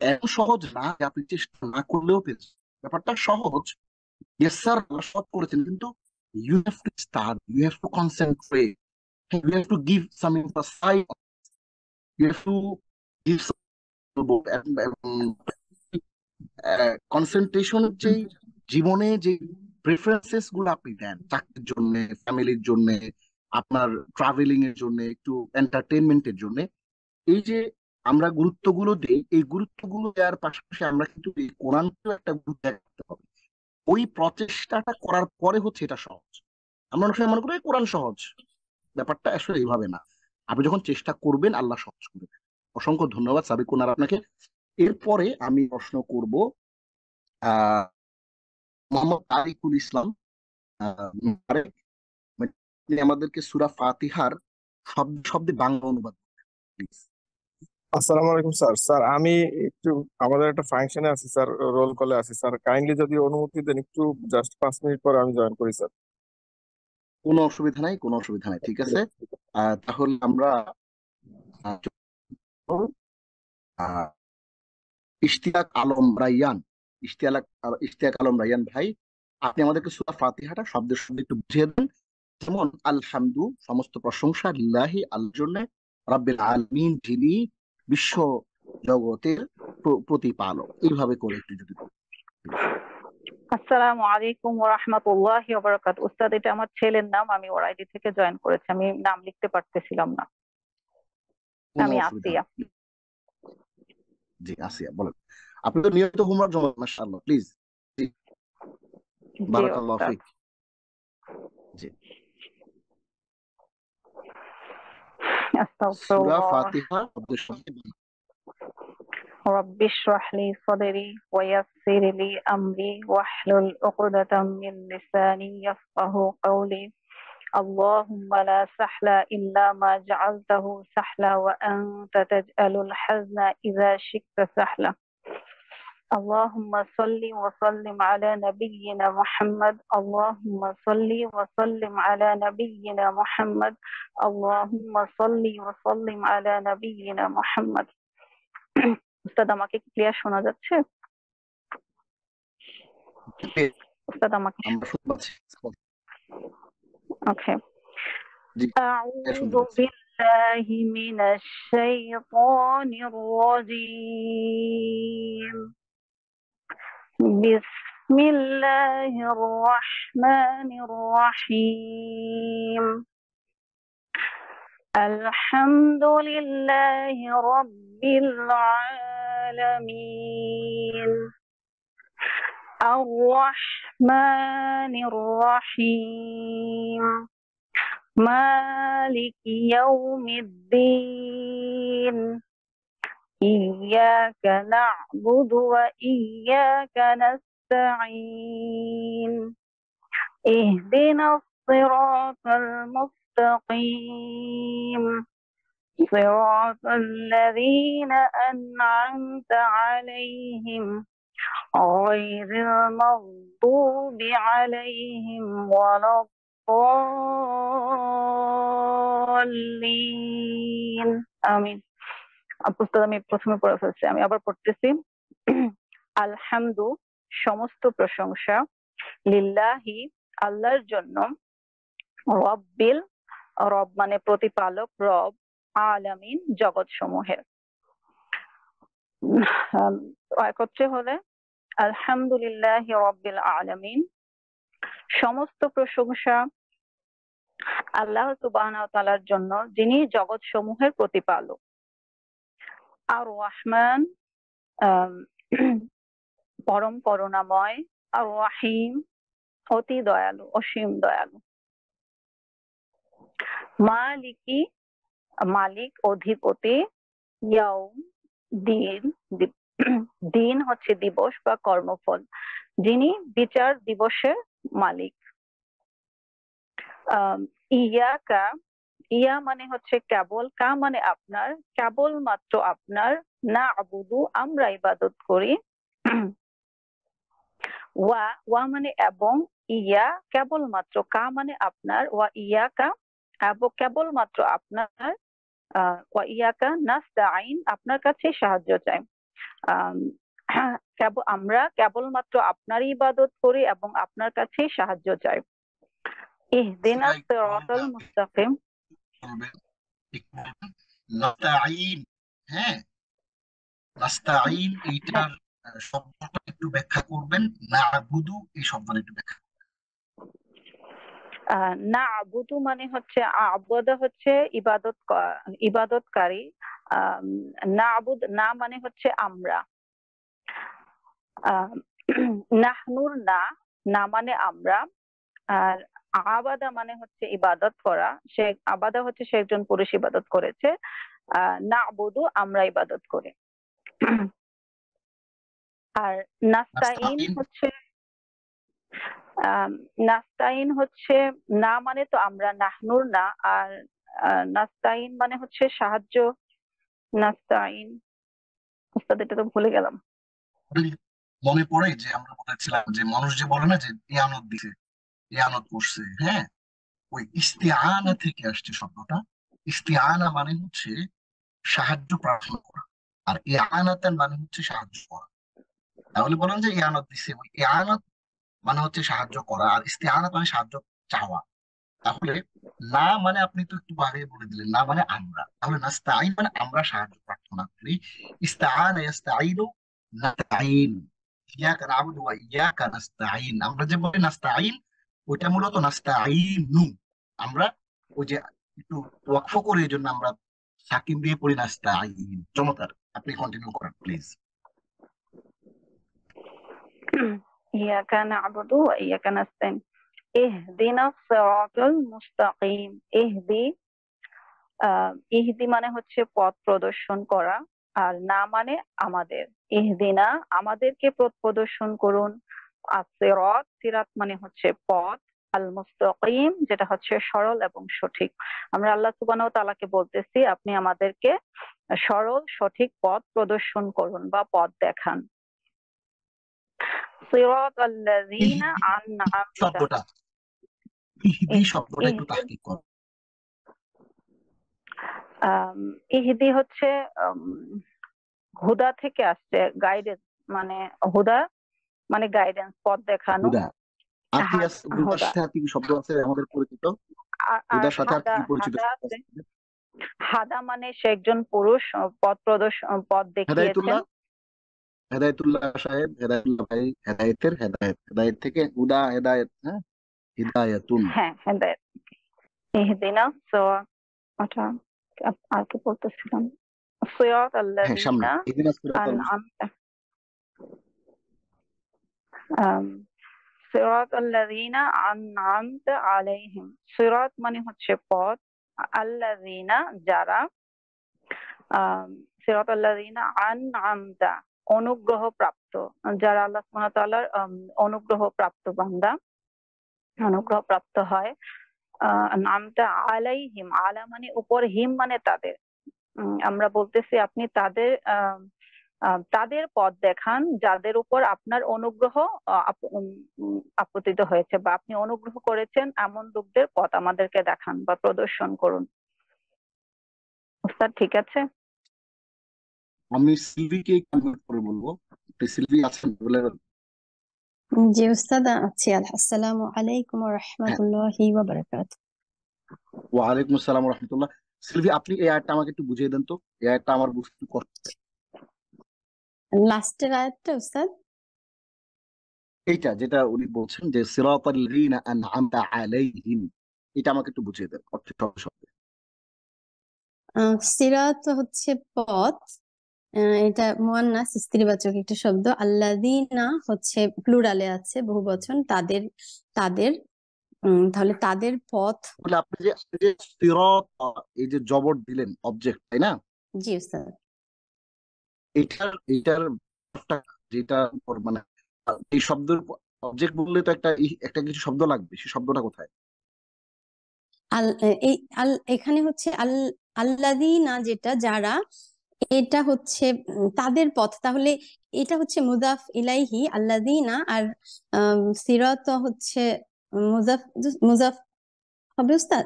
এত সহজ না যে আপনি চেষ্টা না করলেও পেরেছেন। ব্যাপারটা সহজ, ইয়েস স্যার, সহজ করেছেন, কিন্তু you have to start, you have to concentrate, you have to give some you have to give concentration, যে জীবনে যে প্রেফারেন্সেস গুলো আপনি দেন চাকরির জন্য, ফ্যামিলির জন্য, আপনার ট্রাভেলিং এর জন্য, একটু এন্টারটেনমেন্টের জন্য, এই যে আমরা গুরুত্বগুলো দিই, এই গুরুত্বগুলো দেওয়ার পাশাপাশি আমরা কিন্তু এই কোরআনকেও একটা গুরুত্ব রাখতে হবে। ওই প্রচেষ্টাটা করার পরে হচ্ছে এটা সহজ। আমরা অনেক সময় মনে করি এই কোরআন সহজ, ব্যাপারটা আসলে এইভাবে না। আপনি যখন চেষ্টা করবেন আল্লাহ সহজ করে দেবেন। অসংখ্য ধন্যবাদ সাবিকুনার আপনাকে। এরপরে আমি প্রশ্ন করব আহ মোহাম্মদ আরিকুল ইসলাম। আরেক, আপনি আমাদেরকে সূরা ফাতিহার শব্দ শব্দে বাংলা অনুবাদ প্লিজ। আসসালামু আলাইকুম স্যার। স্যার আমি একটু আমাদের একটা ফাংশনে আছি স্যার, রোল কলে আছি স্যার, কাইন্ডলি যদি অনুমতি দেন একটু জাস্ট 5 মিনিট পরে আমি জয়েন করি স্যার। কোনো অসুবিধা নাই, কোনো অসুবিধা নাই, ঠিক আছে। তাহলে আমরা আহ, ইশতিয়াক আলম রাইয়ান, ইশতিয়াক আলম রাইয়ান ভাই, আপনি আমাদেরকে সূরা ফাতিহাটা শব্দের শব্দ একটু বুঝিয়ে দেন। যেমন আলহামদু, সমস্ত প্রশংসা, লিল্লাহি, আল্লাহর জন্য, রাব্বিল আলামিন, যিনি বিশ্ব জগতের প্রতিপালক, এইভাবে করে একটু যদি বলেন। আসসালামু আলাইকুম ওয়া রাহমাতুল্লাহি ওয়া বারাকাতুহু। উস্তাদ, এটা আমার ছেলের নাম, আমি ওর আইডি থেকে জয়েন করেছি, আমি নাম লিখতে পারতেছিলাম না। কোনো আমি অসুবিধা আসিয়া। নেই। জি আসিয়া বলেন, আপনি তো নিয়মিত হোমওয়ার্ক জমা দেন, মাশাআল্লাহ, প্লিজ। জি, জি বারাকাল্লাহু উস্তাদ। ফিক। জি, সূরা আস্তাগফিরুল্লাহ। ফাতিহা শব্দের সঙ্গে রব্বি ইশরাহ লি সাদরি ওয়া ইয়াসসির লি আমরি ওয়াহলুল উকদাতাম মিন লিসানি ইয়াফকাহু কওলি। اللهم لا سهل إلا ما جعلته سهلا وأنت تجعل الحزن إذا شئت سهلا. اللهم صل وسلم على نبينا محمد. اللهم صل وسلم على نبينا محمد. اللهم صل وسلم على نبينا محمد. উস্তাদ, আমাকে কি ক্লিয়ার শোনা যাচ্ছে? উস্তাদ আমাকে আমরা শুনতে পাচ্ছি। ওকে। জি, أعوذ শুনতে পাচ্ছি। بالله من الشيطان الرجيم. بسم الله الرحمن الرحيم. الحمد لله رب العالمين. الرحمن الرحيم. مالك يوم الدين. إياك نعبد وإياك نستعين. اهدنا الصراط المستقيم. صراط الذين أنعمت عليهم غير المغضوب عليهم ولا الضالين آمين. উস্তাদ, আমি প্রথমে পড়ে ফেলছি, আমি আবার পড়তেছি। আলহামদু, সমস্ত প্রশংসা, লিল্লাহি, আল্লাহর জন্য, রব্বিল, রব মানে প্রতিপালক, রব, আলামিন, জগৎ সমূহের। একত্রে হলে আলহামদুলিল্লাহি রব্বিল আলামিন, সমস্ত প্রশংসা আল্লাহ সুবহানাহু ওয়া তাআলার জন্য, যিনি জগৎ সমূহের প্রতিপালক। আর রহমান, পরম করুণাময়, আর রহিম, অতি দয়ালু, অসীম দয়ালু। মালিকি, মালিক, অধিপতি, ইয়াউম, দিন, দিন হচ্ছে দিবস বা কর্মফল, যিনি বিচার দিবসের মালিক। ইয়াকা, ইয়া মানে হচ্ছে কেবল, কা মানে আপনার, কেবল মাত্র আপনার, না আবুদু আমরা ইবাদত করি, ওয়া, ওয়া মানে এবং, ইয়া কেবল মাত্র, কা মানে আপনার, ওয়া ইয়াকা কেবল মাত্র আপনার, ওয়া ইয়াকা নাস্তাইন আপনার কাছে সাহায্য চাই। আমরা কেবলমাত্র আপনারই ইবাদত করি এবং আপনার কাছেই সাহায্য চাই। ইহদিনাস সিরাতাল মুস্তাকিম। নাস্তাঈন, হ্যাঁ, নাস্তাঈন এইটার শব্দটা একটু ব্যাখ্যা করবেন, না'বুদু এই শব্দটা একটু ব্যাখ্যা। না'বুদু মানে হচ্ছে, আবদা হচ্ছে ইবাদত, ইবাদতকারী। না'বুদ, না মানে হচ্ছে আমরা। নাহনুর, না, না মানে আমরা। আর আবাদা মানে হচ্ছে ইবাদত করা, সে আবাদা হচ্ছে সে একজন পুরুষ ইবাদত করেছে। না'বুদু আমরা ইবাদত করি। আর নাস্তাইন হচ্ছে, নাস্তাইন হচ্ছে, না মানে তো আমরা, নাহনুর না, আর নাস্তাইন মানে হচ্ছে সাহায্য। নাস্তাইন, উস্তাদ এটা তো ভুলে গেলাম। মনে পড়ে যে আমরা বলেছিলাম যে মানুষ যে বলে না যে ইয়ানত দিছে, ইয়ানত করছে, হ্যাঁ, ওই ইস্তিআনা থেকে আসছে শব্দটা। ইস্তিআনা মানে হচ্ছে সাহায্য প্রার্থনা করা, আর ইয়ানাতান মানে হচ্ছে সাহায্য করা। তাহলে বলেন যে ইয়ানত দিছে, ওই ইয়ানত মানে হচ্ছে সাহায্য করা, আর ইস্তিআনাত মানে সাহায্য চাওয়া। তাহলে না মানে আপনি তো একটু আগে বলে দিলেন, না মানে আমরা, তাহলে নাস্তাইন মানে আমরা সাহায্য প্রার্থনা করি। ইস্তাআনা ইস্তাঈনু নাস্তাঈন, ইয়াকা না'বুদু ওয়া ইয়াকা নাস্তাঈন, আমরা যে বলি নাস্তাঈন, ওইটা মূলত নাস্তাঈনু। আমরা ওই যে একটু ওয়াকফ করি, এই জন্য আমরা সাকিন দিয়ে পড়ি নাস্তাঈন। চমৎকার, আপনি কন্টিনিউ করেন প্লিজ। ইয়াকা না'বুদু ওয়া ইয়াকা নাস্তাইন। ইহদিনাস সিরাতাল মুস্তাকিম। ইহদি মানে হচ্ছে পথ প্রদর্শন করা, আর না মানে আমাদের। ইহদিনা আমাদেরকে পথ প্রদর্শন করুন। আর সিরাত, সিরাত মানে হচ্ছে পথ। আল মুস্তাকিম যেটা হচ্ছে সরল এবং সঠিক। আমরা আল্লাহ সুবহানাহু ওয়া তাআলাকে বলতেছি আপনি আমাদেরকে সরল সঠিক পথ প্রদর্শন করুন বা পথ দেখান। সিরাতাল্লাযীনা আন'আমতা। শব্দটা ইহদি শব্দটা একটু ইহদি তাহকিক করো। ইহদি হচ্ছে হুদা থেকে আসছে, গাইডেন্স মানে হুদা মানে গাইডেন্স, পথ দেখানো। হুদা, আর কি আছে? হুদার হুদা সাথে আর কি কি শব্দ আছে আমাদের পরিচিত? আর হুদার সাথে আর কি হাদা, কি পরিচিত হাদা শব্দ আছে। আছে? হাদা মানে সে একজন পুরুষ, পথ দেখিয়েছেন। হেদায়েতুল্লাহ, হেদায়েতুল্লাহ সাহেব, হেদায়েতুল্লাহ ভাই, হেদায়েতের হেদায়েত, হেদায়েত থেকে হুদা, হেদায়েত, হ্যাঁ, হিদায়াতুন। হ্যাঁ হেদায়েত। ইহদিনা সিরাত, আচ্ছা আর কি বলতেছিলাম? হ্যাঁ, সামনে সিরাতাল্লাযীনা ইহদিনা সিরাতাল আন'আমতা। আম, সিরাতাল্লাযীনা আন'আমতা আলাইহিম। সিরাত মানে হচ্ছে পথ, আল্লাযীনা যারা, সিরাতাল্লাযীনা আন'আমতা অনুগ্রহ প্রাপ্ত, যারা আল্লাহ সুবহানাহু ওয়া তাআলার অনুগ্রহ প্রাপ্ত বান্দা, অনুগ্রহ প্রাপ্ত হয়। আন'আমতা আলাইহিম, আলা মানে উপর, হিম মানে তাদের। আমরা বলতেছি আপনি তাদের তাদের পথ দেখান যাদের উপর আপনার অনুগ্রহ আপতিত হয়েছে, বা আপনি অনুগ্রহ করেছেন এমন লোকদের পথ আমাদেরকে দেখান বা প্রদর্শন করুন। ওস্তাদ ঠিক আছে? আমি সিলভিকে কনভার্ট করে বলবো। আপনি সিলভি আছেন বলে? জি উস্তাদ আছি। আসসালামু আলাইকুম ওয়া হ্যাঁ, রাহমাতুল্লাহি ওয়া বারাকাতুহু। ওয়ালাইকুম আসসালাম ওয়া রাহমাতুল্লাহ। সিলভি, আপনি এই আয়াতটা আমাকে একটু বুঝিয়ে দেন তো, এই আয়াতটা আমার বুঝতে কষ্ট। লাস্টের আয়াতটা উস্তাদ। এইটা যেটা উনি বলছেন যে সিরাতাল্লাযীনা আন'আমতা আলাইহিম, এটা আমাকে একটু বুঝিয়ে দেন অর্থ সহজ শব্দে। সিরাত হচ্ছে পথ, এটা মুয়ান্নাস স্ত্রীবাচক একটা শব্দ। আল্লাযীনা হচ্ছে প্লুরালে আছে, বহুবচন, তাদের, তাদের। তাহলে তাদের পথ। তাহলে আপনি যে সিরাত, এই যে জবর দিলেন অবজেক্ট, তাই না? জি উস্তাদ। এটার যেটা মানে এই শব্দের অবজেক্ট বললে তো একটা কিছু শব্দ লাগবে, সেই শব্দটা কোথায়? এই এখানে হচ্ছে আল্লাযীনা যেটা, যারা, এটা হচ্ছে তাদের পথ। তাহলে এটা হচ্ছে মুজাফ ইলাইহি আল্লাযীনা, আর সিরাত হচ্ছে মুজাফ, মুজাফ হবে উস্তাদ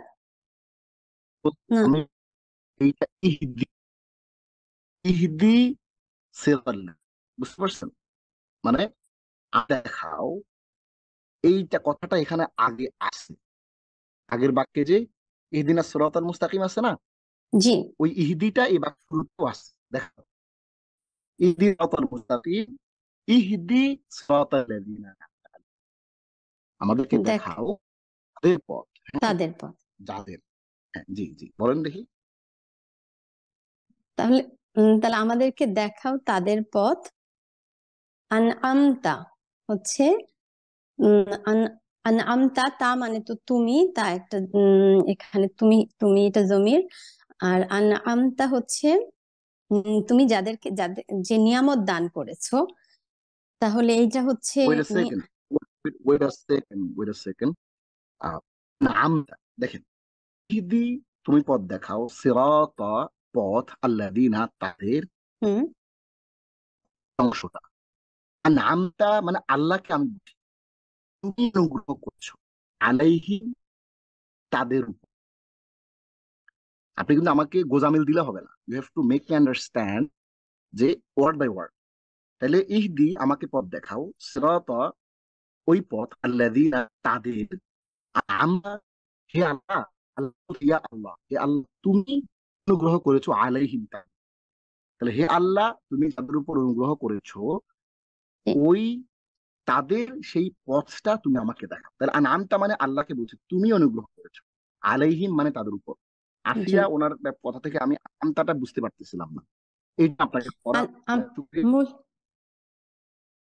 তো না? আমি এইটা ইহদি, ইহদি সিরাতাল্লাহ, বুঝতে পারছেন? মানে দেখাও, এইটা কথাটা এখানে আগে আসে, আগের বাক্যে যে ইহদিনা সিরাতাল মুস্তাকিম আছে না, জি ওই ইহদিটা এই বাক্য শুরুতেও আসে। দেখো, ইহদি সিরাতাল মুস্তাকিম, ইহদি সিরাতাল্লাযীনা, আমাদেরকে দেখ, দেখাও তাদের পথ, হ্যাঁ, তাদের পথ। যাদের, হ্যাঁ, জি জি, বলেন দেখি। তাহলে তাহলে আমাদেরকে দেখাও তাদের পথ। আনআমতা হচ্ছে আনআমতা, তা মানে তো তুমি, তা একটা এখানে তুমি, তুমি এটা জমির। আর আনআমতা হচ্ছে তুমি যাদেরকে, যাদের যে নিয়ামত দান করেছো। তাহলে এইটা হচ্ছে wait a second, wait a second. আমটা দেখেন, ইহদি তুমি পথ দেখাও, সিরাতা পথ, আল্লাযীনা তাদের হুম অংশটা, নামটা মানে আল্লাহকে আমি বুঝি, তুমি অনুগ্রহ করছো আলাইহিম তাদের উপর। আপনি কিন্তু আমাকে গোজামিল দিলে হবে না, you have to make me understand যে ওয়ার্ড বাই ওয়ার্ড। তাহলে ইহদি আমাকে পথ দেখাও, সিরাতা ওই পথ, আল্লাযীনা তাদের, আমরা হে আল্লাহ, আল্লাহ ইয়া আল্লাহ, হে আল্লাহ তুমি অনুগ্রহ করেছো আলাইহিম তাদের। তাহলে হে আল্লাহ তুমি যাদের উপর অনুগ্রহ করেছো ওই তাদের সেই পথটা তুমি আমাকে দেখাও। তাহলে আনআমতা মানে আল্লাহকে বলছে তুমি অনুগ্রহ করেছো, আলাইহিম মানে তাদের উপর। জি আসিয়া ওনার কথা থেকে আমি আমতাটা বুঝতে পারতেছিলাম না, এইটা আপনাকে করা মূল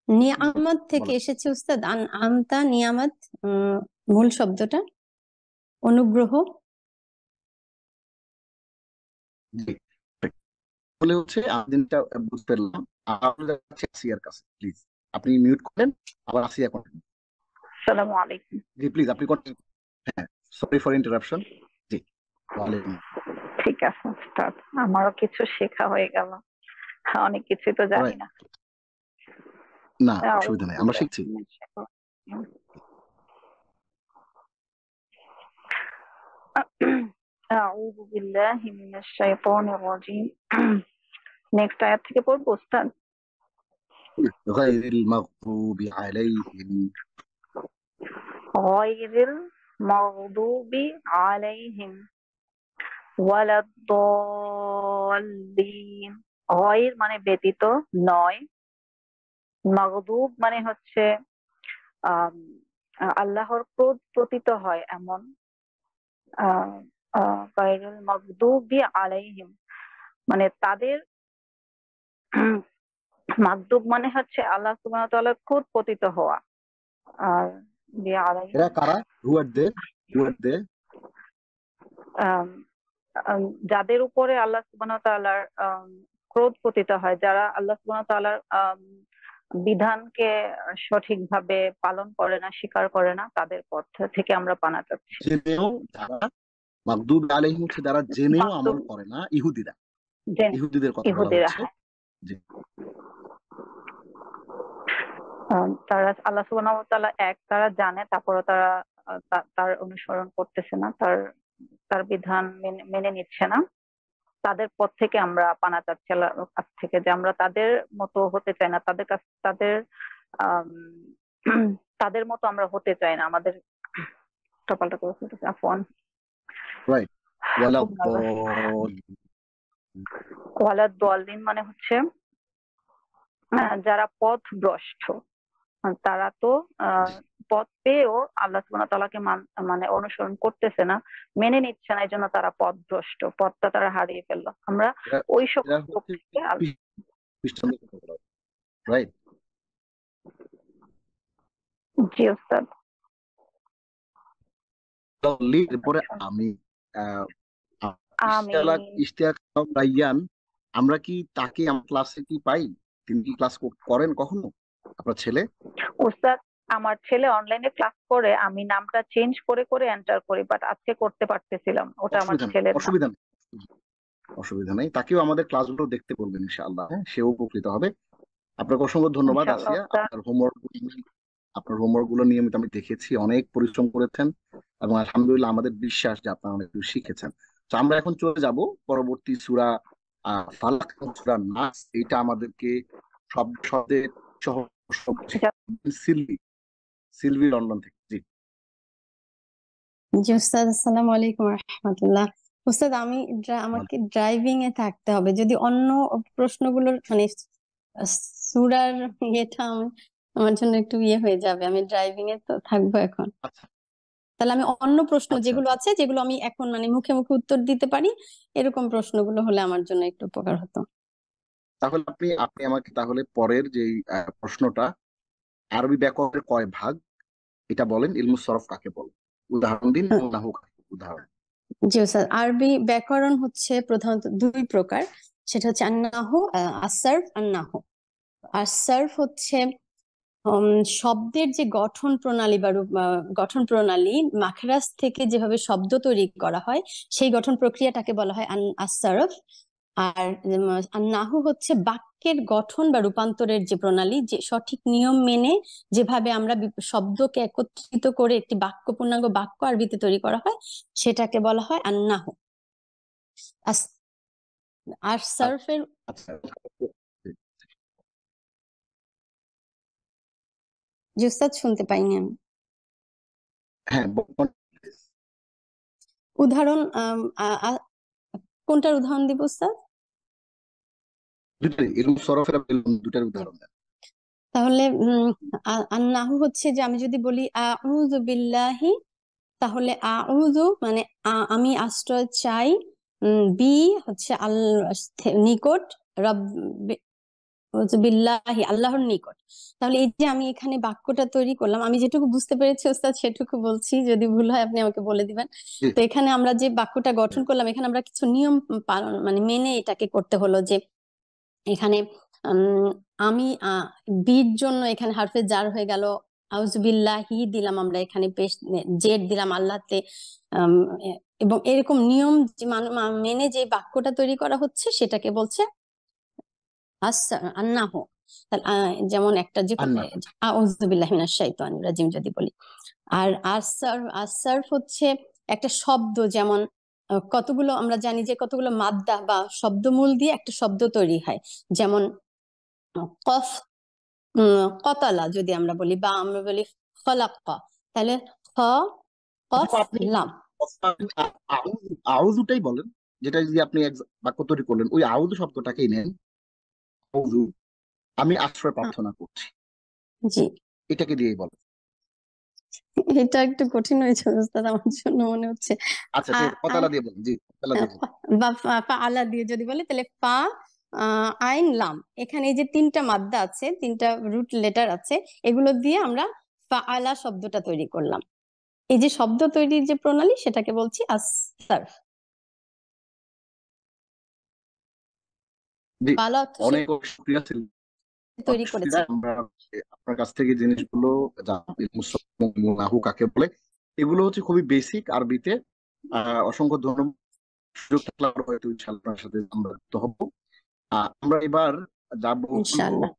নিয়ামত থেকে বলেন। এসেছে উস্তাদ, আমতা নিয়ামত, মূল শব্দটা অনুগ্রহ। জি, বলে হচ্ছে আমি জিনিসটা বুঝতে পারলাম। আপনাদের কাছে আসিয়ার কাছে প্লিজ আপনি মিউট করেন, আবার আসিয়া করেন। আসসালামু আলাইকুম। জি প্লিজ আপনি করেন। হ্যাঁ, সরি ফর ইন্টারাপশন। জি, ওয়ালাইকুম। ঠিক আছে উস্তাদ, আমারও কিছু শেখা হয়ে গেল, অনেক কিছু তো জানি রাইট, না। না অসুবিধা নেই, আমরা শিখছি। أعوذ بالله من الشيطان الرجيم. নেক্সট আয়াত থেকে পড়বো উস্তাদ? غير المغضوب عليهم غير المغضوب عليهم ولا الضالين. গয়র মানে ব্যতীত, নয়। মাগদুব মানে হচ্ছে আম, আল্লাহর ক্রোধ পতিত হয় এমন। গায়রুল মাগদুবি আলাইহিম মানে তাদের মাগদুব মানে হচ্ছে আল্লাহ সুবহানাহু ওয়া তাআলার ক্রোধ পতিত হওয়া। আর আলাইহিম এরা কারা? হু আর দে? হু আর দে? আম, আম, যাদের উপরে আল্লাহ সুবহানাহু ওয়া তাআলার ক্রোধ পতিত হয়, যারা আল্লাহ সুবহানাহু ওয়া তাআলার বিধানকে সঠিকভাবে পালন করে না, স্বীকার করে না, তাদের পথ থেকে আমরা পানা চাচ্ছি। জেনেও যারা মাগদুব আলাইহিম হচ্ছে যারা জেনেও আমল মাগদুব করে না, ইহুদিরা, যে ইহুদিদের কথা বলা ইহুদিরা, হচ্ছে। জি, তারা আল্লাহ সুবহানাহু ওয়া তাআলা এক, তারা জানে, তারপরে তারা তার অনুসরণ করতেছে না, তার তার বিধান মেনে নিচ্ছে না। তাদের পথ থেকে আমরা পানা চাচ্ছি আল্লাহর কাছ থেকে, যে আমরা তাদের মতো হতে চাই না, তাদের কাছ তাদের আম, তাদের মতো আমরা হতে চাই না। আমাদের কপালটা করে ফেলতেছে, আফওয়ান। রাইট। ওয়ালা সুবহানাল্লাহ। ওয়ালাদ দোয়াল্লিন মানে হচ্ছে যারা পথভ্রষ্ট, তারা তো পথ পেয়েও আল্লাহ সুবহানাহু ওয়া তাআলাকে মানে অনুসরণ করতেছে না, মেনে নিচ্ছে না, এই জন্য তারা পথভ্রষ্ট, পথটা তারা হারিয়ে ফেললো। আমরা ওই এরা সকল লোক হচ্ছে থেকে খ্রিস্টানদের কথা বলা হচ্ছে, রাইট। জি উস্তাদ। এরপরে আমি আহ, আমি ইশতিয়াক রাইয়ান, আমরা কি তাকে আমার ক্লাসে কি পাই? তিনি কি ক্লাস করেন কখনো, আপনার ছেলে? উস্তাদ, আমার ছেলে অনলাইনে ক্লাস করে, আমি নামটা চেঞ্জ করে করে এন্টার করি, বাট আজকে করতে পারতেছিলাম। ওটা আমার অসুবিধা নেই, ছেলের নাম। অসুবিধা নেই, অসুবিধা নেই। তাকেও আমাদের ক্লাসগুলো দেখতে বলবেন ইনশাআল্লাহ, হ্যাঁ, সেও উপকৃত হবে। আপনাকে অসংখ্য ধন্যবাদ ইনশাআল্লাহ আসিয়া। উস্তাদ। আপনার হোমওয়ার্ক গুলো নিয়মিত আমি দেখেছি, অনেক পরিশ্রম করেছেন এবং আলহামদুলিল্লাহ আমাদের বিশ্বাস যে আপনারা অনেক কিছু শিখেছেন। তো আমরা এখন চলে যাব পরবর্তী সূরা ফালাক এবং সূরা নাস। এটা আমাদেরকে শব্দ শব্দের সহ সিলভি, সিলভি লন্ডন থেকে। জি জি উস্তাদ, আসসালামু আলাইকুম রাহমাতুল্লাহ। উস্তাদ আমাকে ড্রাইভিং এ থাকতে হবে, যদি অন্য প্রশ্নগুলোর মানে সূরার ইয়েটা আমার জন্য একটু ইয়ে হয়ে যাবে, আমি ড্রাইভিং এ তো থাকবো এখন। আচ্ছা তাহলে আমি অন্য প্রশ্ন আচ্ছা যেগুলো আচ্ছা। আছে, যেগুলো আমি এখন মানে মুখে মুখে উত্তর দিতে পারি, এরকম প্রশ্নগুলো হলে আমার জন্য একটু উপকার হতো। তাহলে আপনি আপনি আমাকে তাহলে পরের যে প্রশ্নটা, আরবি ব্যাকরণের কয় ভাগ এটা বলেন, ইলমুস সরফ কাকে বলে, উদাহরণ দিন, এবং নাহু কাকে উদাহরণ। জি স্যার, আরবি ব্যাকরণ হচ্ছে প্রধানত দুই প্রকার, সেটা হচ্ছে আন্নাহু, আসার্ফ আর নাহু। আসার্ফ হচ্ছে শব্দের যে গঠন প্রণালী বা গঠন প্রণালী, মাখরাজ থেকে যেভাবে শব্দ তৈরি করা হয়, সেই গঠন প্রক্রিয়াটাকে বলা হয় আসারফ। আর নাহু হচ্ছে বাক্যের গঠন বা রূপান্তরের যে প্রণালী, যে সঠিক নিয়ম মেনে যেভাবে আমরা শব্দকে একত্রিত করে একটি বাক্য, পূর্ণাঙ্গ বাক্য আরবিতে তৈরি করা হয়, সেটাকে বলা হয় নাহু। আর সার্ফের আচ্ছা জি উস্তাদ, শুনতে পাইনি আমি। হ্যাঁ, উদাহরণ কোনটার উদাহরণ দিব উস্তাদ? দুটাই, ইলমুস সরফের এবং দুটার উদাহরণ দেন। তাহলে আন্নাহু হচ্ছে যে আমি যদি বলি আউযু বিল্লাহি, তাহলে আউযু মানে আমি আশ্রয় চাই, বি হচ্ছে নিকট, বিল্লাহি আল্লাহর নিকট। তাহলে এই যে আমি এখানে বাক্যটা তৈরি করলাম, আমি যেটুকু বুঝতে পেরেছি ওস্তাদ সেটুকু বলছি, যদি ভুল হয় আপনি আমাকে বলে দিবেন। জি তো এখানে আমরা যে বাক্যটা গঠন করলাম, এখানে আমরা কিছু নিয়ম পালন মানে মেনে এটাকে করতে হলো। যে এখানে আমি বির জন্য এখানে হারফে জার হয়ে গেল, আউযুবিল্লাহি দিলাম আমরা এখানে, পেশ জেড দিলাম আল্লাহতে, এবং এরকম নিয়ম যে মেনে যে বাক্যটা তৈরি করা হচ্ছে সেটাকে বলছে আন্নাহু। যেমন একটা যে আন্না আউযুবিল্লাহি মিনাশ শাইতানির রাজিম যদি বলি। আর আসার্ফ হচ্ছে একটা শব্দ, যেমন কতগুলো আমরা জানি যে কতগুলো মাদ্দা বা শব্দমূল দিয়ে একটা শব্দ তৈরি হয়। যেমন কফ, কতালা যদি আমরা বলি, বা আমরা বলি খলাক্কা, তাহলে খ কফ আপনি লাম। আউযুটাই বলেন, যেটা যদি আপনি এক বাক্য তৈরি করলেন, ওই আউযু শব্দটাকেই নেন। আউযু, আমি আশ্রয় প্রার্থনা করছি, জি, এটাকে দিয়েই বলেন। এটা একটু কঠিন হয়েছে ওস্তাদ আমার জন্য মনে হচ্ছে। আচ্ছা ঠিক আছে, কতালা দিয়ে বলেন। জি, কতালা দিয়ে বলেন। বা ফা আলা দিয়ে যদি বলি, তাহলে ফা আইন লাম, এখানে এই যে তিনটা মাদ্দা আছে, তিনটা রুট লেটার আছে, এগুলো দিয়ে আমরা ফা আলা শব্দটা তৈরি করলাম। এই যে শব্দ তৈরির যে প্রণালী, সেটাকে বলছি আস-সারফ। জি, বালা অর্থ সে অনেক শুকরিয়া ছিল। তৈরি করেছে। আমরা আপনার কাছ থেকে জিনিসগুলো নাহু কাকে বলে, এগুলো হচ্ছে খুবই বেসিক আরবিতে। অসংখ্য ধন্যবাদ। সুযোগ থাকলে আবার হয়তো ইনশাআল্লাহ আপনার সাথে আমরা যুক্ত হব। আমরা এবার যাবো হলো ইনশাআল্লাহ।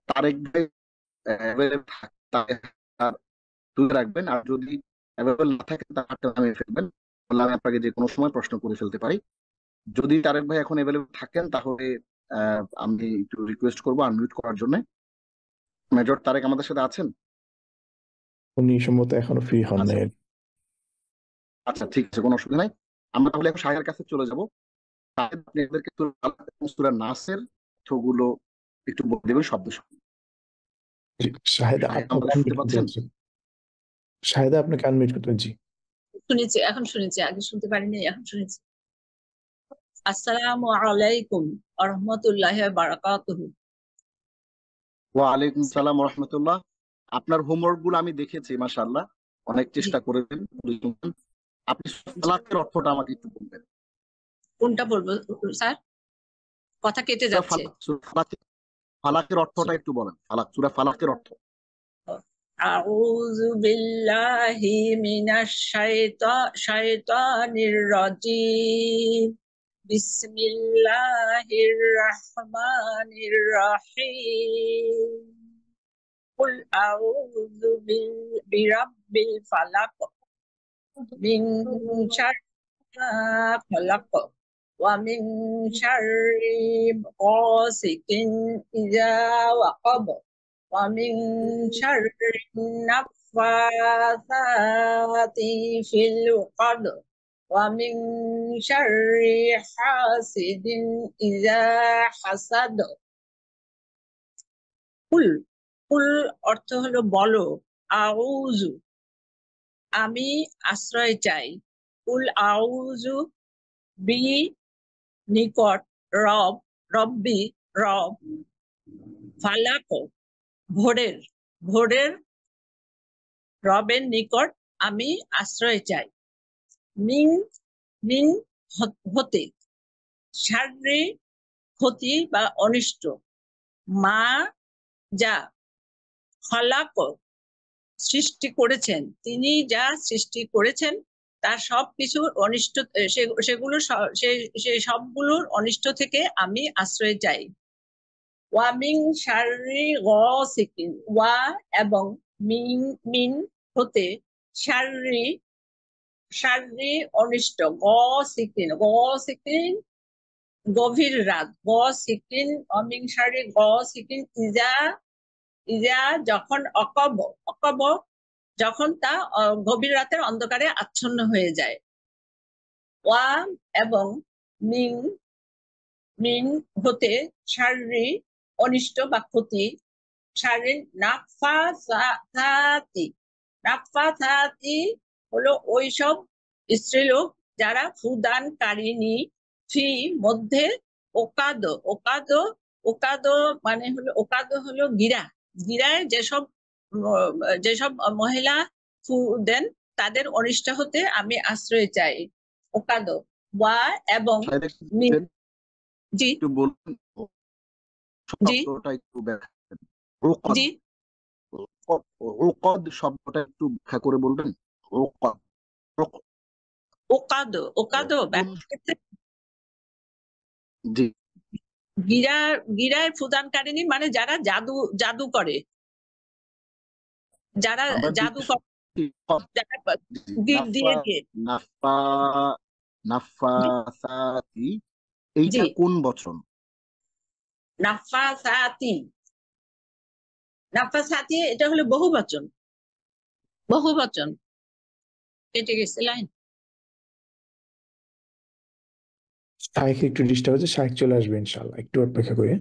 তারেক ভাই available তাকে আর তুলে রাখবেন, আর যদি অ্যাভেলেবল না থাকে তারটা নামিয়ে ফেলবেন, তাহলে আমি আপনাকে যে কোনো সময় প্রশ্ন করে ফেলতে পারি। যদি তারেক ভাই এখন অ্যাভেলেবল থাকেন, তাহলে আমি একটু রিকোয়েস্ট করবো আনমিউট করার জন্য। মেজর তারেক আমাদের সাথে আছেন? উনি সম্ভবত এখনো ফ্রি হন আচ্ছা নাই। আচ্ছা, ঠিক আছে, কোনো অসুবিধা নাই। আমরা তাহলে এখন শাহের কাছে চলে যাবো। শাহেদ, আপনি এদেরকে সূরা নাসের অর্থগুলো একটু বলে দেবেন শব্দ শব্দ। শাহেদা শাহেদ আপনাকে আমাকে শুনতে আনমিউট করতে পাচ্ছেন? হচ্ছে। শাহেদা আপনাকে আনমিউট করতে হচ্ছে। শুনেছি, এখন শুনেছি, আগে শুনতে পারিনি, এখন শুনেছি। আসসালামু আলাইকুম ওয়া রাহমাতুল্লাহি ওয়া বারাকাতুহু। ওয়ালাইকুম সালাম ওয়া রাহমাতুল্লাহ। আপনার হোমওয়ার্ক গুলো আমি দেখেছি, মাশাআল্লাহ, অনেক জি, চেষ্টা করেছেন। আপনি জি। ফালাকের অর্থটা আমাকে একটু বলবেন। কোনটা বলবো স্যার? কথা কেটে যাচ্ছে। ফালাকের অর্থটা একটু বলেন। সূরা ফালাকের অর্থ। আউযু বিল্লাহি মিনাশ শাইতানির রাজিম। বিসমিল্লাহির রাহমানির রাহিম। কুল আউযু বিরাব্বিল ফালাক মিন শাররি মা খালাক ওয়া মিন শাররি গাসিকিন ইযা ওয়াকাব ওয়া মিন শাররি নাফাসাতি ফিল উকাদ ওয়া মিন শাররি হাসিদিন ইযা হাসাদ। কুল, কুল অর্থ হলো বলো, আউযু আমি আশ্রয় চাই, কুল আউযু বি নিকট, রব রব্বি রব, ফালাক ভোরের, ভোরের রবের নিকট আমি আশ্রয় চাই, মিন মিন হতে, শাররি ক্ষতি বা অনিষ্ট, মা যা, খালাক সৃষ্টি করেছেন, তিনি যা সৃষ্টি করেছেন তার সবকিছুর অনিষ্ট, সেগুলো সেই সবগুলোর অনিষ্ট থেকে আমি আশ্রয় চাই। ওয়া মিন শাররি গাসিকিন, ওয়া এবং মিন মিন হতে, শাররি শাররি অনিষ্ট, গাসিকিন গাসিকিন গভীর রাত, গাসিকিন ওয়া মিন শাররি গাসিকিন ইজা ইজা যখন, অকব অকব যখন তা গভীর রাতের অন্ধকারে আচ্ছন্ন হয়ে যায়। ওয়া এবং মিন মিন হতে, শাররি অনিষ্ট বা ক্ষতি শারীর নাফাসাতি। নাফাসাতি হলো ওইসব স্ত্রীলোক যারা ফুদানকারিনী ফি মধ্যে ওকাদ। ওকাদ ওকাদ মানে হলো, ওকাদ হলো গিরা। গিরায় যেসব মহিলা ফু দেন তাদের অনিষ্ট হতে আমি আশ্রয় চাই। ওকাদ ওয়া এবং শাহেদ একটু মিন। বলবেন, জি একটু বলবেন জি শব্দটা একটু ব্যাখ্যা করেন। উকদ, জি উকদ শব্দটা একটু ব্যাখ্যা করে বলবেন। উকদ, উক- ওকাদ। ওকাদ কোন, ব্যাখ্যা ক্ষেত্রে জি গিরায় ফুদানকারিনী মানে যারা জাদু করে, যারা আমরা জাদু দিচ্ছি। করে, যারা গিট দিয়ে দিয়ে। নাফা জি নাফাসাতি জি এইটা কোন বচন? নাফাসাতি। নাফাসাতি এটা হলো বহুবচন। বহুবচন। কেটে গেছে লাইন। শাইখ একটু ডিস্টার্ব হচ্ছে, শাইখ চলে আসবে ইনশাল্লাহ, একটু অপেক্ষা করে।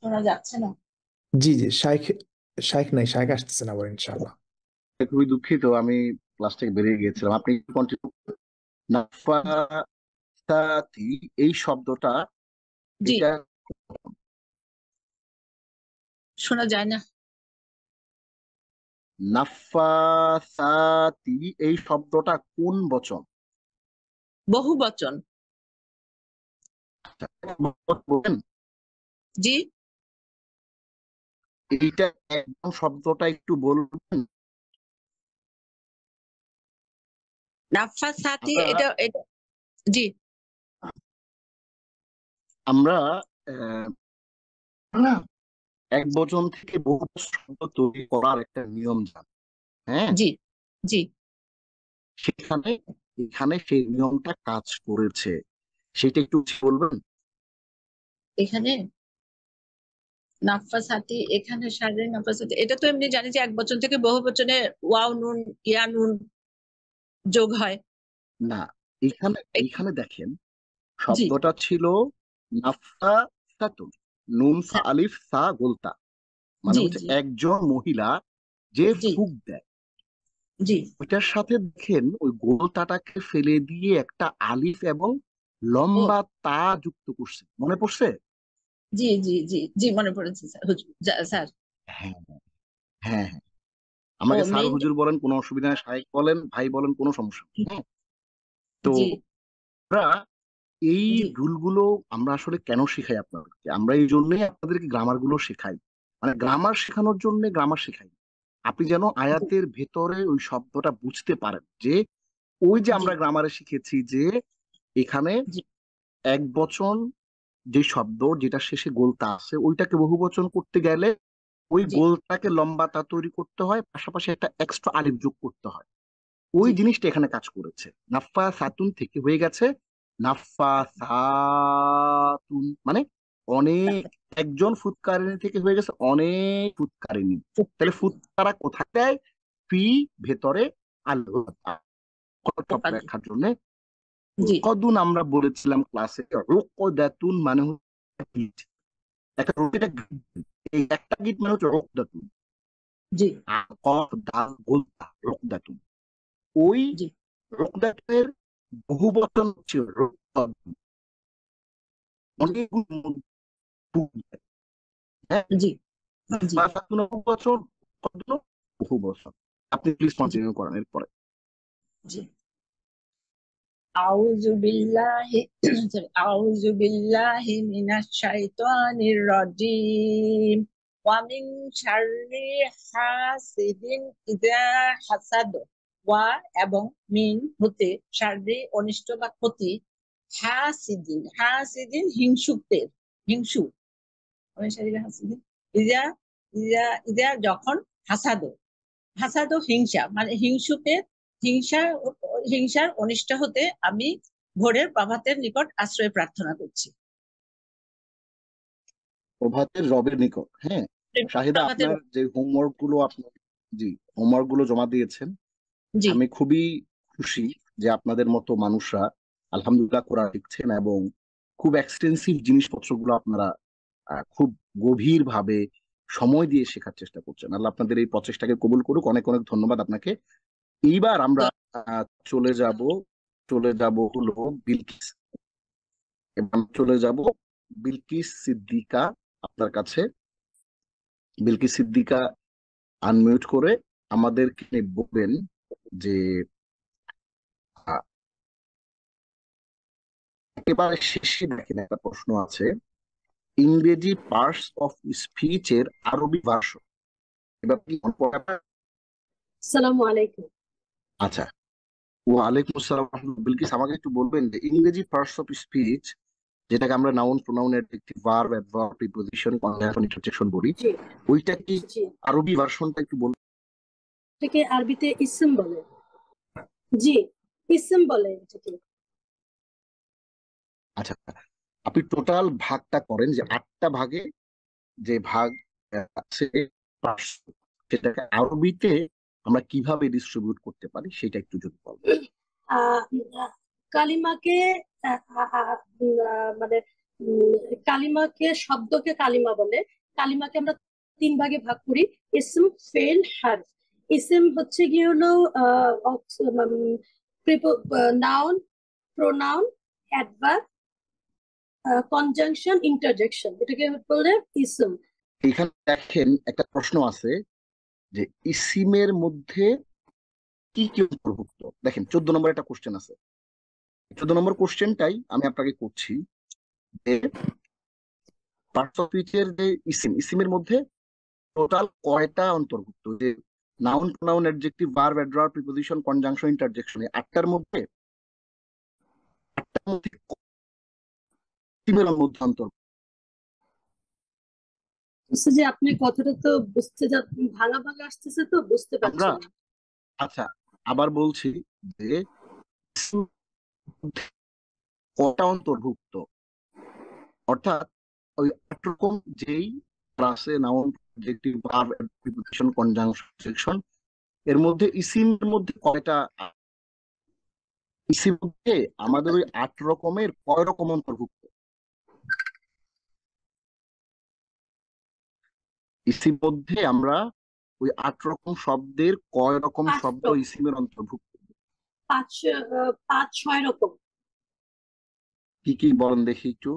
শোনা যাচ্ছে না। জি জি, শাইখ, শাইখ নাই, শাইখ আসতেছে না আবার ইনশাল্লাহ। খুবই দুঃখিত, আমি ক্লাস থেকে বেরিয়ে গিয়েছিলাম। আপনি কন্টিনিউ। নাফাসাতি এই শব্দটা, জি এটা শোনা যায় না। নাফাসাতি এই শব্দটা কোন বচন? বহুবচন। আচ্ছা, বলবেন জি এইটা একদম শব্দটা একটু বলবেন। নাফাসাতি আমরা এটা এটা জি আমরা না, এক বচন থেকে বহু শব্দ তৈরি করার একটা নিয়ম জানি, হ্যাঁ। জি জি সেখানে এখানে সেই নিয়মটা কাজ করেছে, সেটা একটু বলবেন। এখানে নাফাসাতি, এখানে শারীরিক নাফাসাতি, এটা তো এমনি জানি যে এক বচন থেকে বহু বচনে ওয়াও নুন ইয়া নুন যোগ হয়। না, এইখানে এইখানে দেখেন জি শব্দটা ছিল নাফাসাতুন, নুন ফা আলিফ সা গোলতা, মানে জি হচ্ছে জি একজন মহিলা যে জি ফুঁক দেয়। জি ওইটার সাথে দেখেন ওই গোলতাটাকে ফেলে দিয়ে একটা আলিফ এবং ও লম্বা তা যুক্ত করছে, মনে পড়ছে? জি জি জি জি মনে পড়েছে স্যার। হুজুর স্যার। হ্যাঁ হ্যাঁ হ্যাঁ, ও আমাকে স্যার মেইন। হুজুর বলেন, কোনো অসুবিধা নেই, শাইখ বলেন, ভাই বলেন, কোনো সমস্যা নেই, হ্যাঁ। তো জি আমরা এই জি রুলগুলো আমরা আসলে কেন শেখাই আপনাদেরকে? আমরা এই জন্যই আপনাদেরকে গ্রামার গুলো শেখাই, মানে গ্রামার শেখানোর জন্য গ্রামার শেখাই, আপনি যেন জি আয়াতের ভেতরে ওই শব্দটা বুঝতে পারেন। যে ওই যে জি আমরা গ্রামারে শিখেছি যে এখানে জি এক বচন যে শব্দ যেটা শেষে গোলতা আছে, ওইটাকে বহু বচন করতে গেলে ওই জি গোলটাকে লম্বাতা তৈরি করতে হয়, পাশাপাশি একটা এক্সট্রা আলিফ যোগ করতে হয়। ওই জি জিনিসটা এখানে কাজ করেছে। নাফা সাতুন থেকে হয়ে গেছে নাফা সাতুন, মানে অনেক, একজন ফুৎকারিনী থেকে হয়ে গেছে অনেক ফুৎকারিনী। তাহলে ফুৎকারা কোথায় দেয়? ফি ভেতরে, আল্লাহ ওকাদু। ব্যাখ্যার জন্য। জি কদুন আমরা বলেছিলাম ক্লাসে, রুকদাতুন মানে হচ্ছে গিট। একটা রুটিটা এই একটা গিট মানে হচ্ছে রুকদাতুন। জি আর কফ দাল গোলতা রুকদাতুন। ওই জি রুকদাতের বহু বচন হচ্ছে রুকদাতুন। জি অনেকগুলো ফুক দেয়, হ্যাঁ। জি জি নাফাসাতুন বহু বচন, কদুন বহু বচন। আপনি প্লিজ জি কন্টিনিউ করেন এরপরে। জি আউযু বিল্লাহি আউযু বিল্লাহি মিনাশ শাইতানির রাজিম ওয়া মিন শাররি হাসিদিন ইযা হাসাদ। ওয়া এবং মিন হতে শাররি অনিষ্ট বা ক্ষতি, হাসিদিন হাসিদিন হিংসুকদের, হিংসু ওই শাররি হাসিদিন ইযা ইযা ইযা যখন হাসাদ। হাসাদ হিংসা মানে হিংসুকের হিংসার অনিষ্ট হতে আমি ভোরের প্রভাতের নিকট আশ্রয় প্রার্থনা করছি। প্রভাতের রবের নিকট, হ্যাঁ। শাহিদা, প্রভাতের আপনার যে হোমওয়ার্ক গুলো আপনি, জি, হোমওয়ার্ক গুলো জমা দিয়েছেন, জি আমি খুবই খুশি যে আপনাদের মতো মানুষরা আলহামদুলিল্লাহ কোরআন শিখছেন এবং খুব এক্সটেন্সিভ জিনিসপত্রগুলো আপনারা খুব গভীরভাবে সময় দিয়ে শেখার চেষ্টা করছেন। আল্লাহ আপনাদের এই প্রচেষ্টাকে কবুল করুক। অনেক অনেক ধন্যবাদ আপনাকে। এইবার আমরা চলে যাব হলো বিলকিস, এবং চলে যাব বিলকিস সিদ্দিকা আপনার কাছে। বিলকিস সিদ্দিকা আনমিউট করে আমাদেরকে বলবেন যে আহ, একেবারে শেষে দেখেন একটা প্রশ্ন আছে, ইংরেজি পার্টস অফ স্পিচ এর আরবি ভার্সন। এবার কি মনে পড়ে? আসসালামু আলাইকুম। আচ্ছা, ওয়ালাইকুম আসসালাম। বিলকিস আমাকে একটু বলবেন যে ইংরেজি পার্টস অফ স্পিচ, যেটাকে আমরা noun, pronoun, adjective, verb, adverb, preposition, conjunction, interjection বলি, জি ওইটা কি জি, আরবি ভার্সনটা একটু বলবেন? এটাকে আরবিতে ইসম বলে। জি, ইসম বলে এটাকে। আচ্ছা, আপনি টোটাল ভাগটা করেন যে 8টা ভাগে যে ভাগ আছে parts, সেটাকে আরবিতে আমরা কিভাবে ডিস্ট্রিবিউট করতে পারি সেটা একটু যদি বলেন। আহ, কালিমাকে মানে কালিমাকে, শব্দকে কালিমা বলে। কালিমাকে আমরা 3 ভাগে ভাগ করি, ইসম, ফেল, হারফ। ইসম হচ্ছে গিয়ে হলো noun, pronoun, adverb, conjunction, interjection, এটাকে বলে ইসম। এখানে দেখেন একটা প্রশ্ন আছে যে ইসিমের মধ্যে কি কি অন্তর্ভুক্ত। দেখেন 14 নম্বর একটা কোশ্চেন আছে, 14 নম্বর কোশ্চেনটাই আমি আপনাকে করছি যে পার্টস অফ স্পিচের যে ইসিমের মধ্যে টোটাল কয়টা অন্তর্ভুক্ত, যে noun, pronoun, adjective, verb, adverb, preposition, conjunction, interjection, এই 8টার মধ্যে ইসিমের মধ্যে অন্তর্ভুক্ত। হচ্ছে যে আপনি কথাটা তো বুঝতে ভাঙা ভাঙা আসতেছে, তো বুঝতে পারছি আমরা না। আচ্ছা আবার বলছি যে ইসিম কটা অন্তর্ভুক্ত, অর্থাৎ ওই 8 রকম যেই আছে, noun, adjective, verb, preposition, conjunction, এর মধ্যে ইসিমের মধ্যে কয়টা, ইসির মধ্যে আমাদের ওই 8 রকমের কয় রকম অন্তর্ভুক্ত? ইসির মধ্যে আমরা ওই 8 রকম শব্দের কয় রকম 5 শব্দ রকম, ইসিমের অন্তর্ভুক্ত? 5-6 রকম। কি কি বলেন দেখি একটু।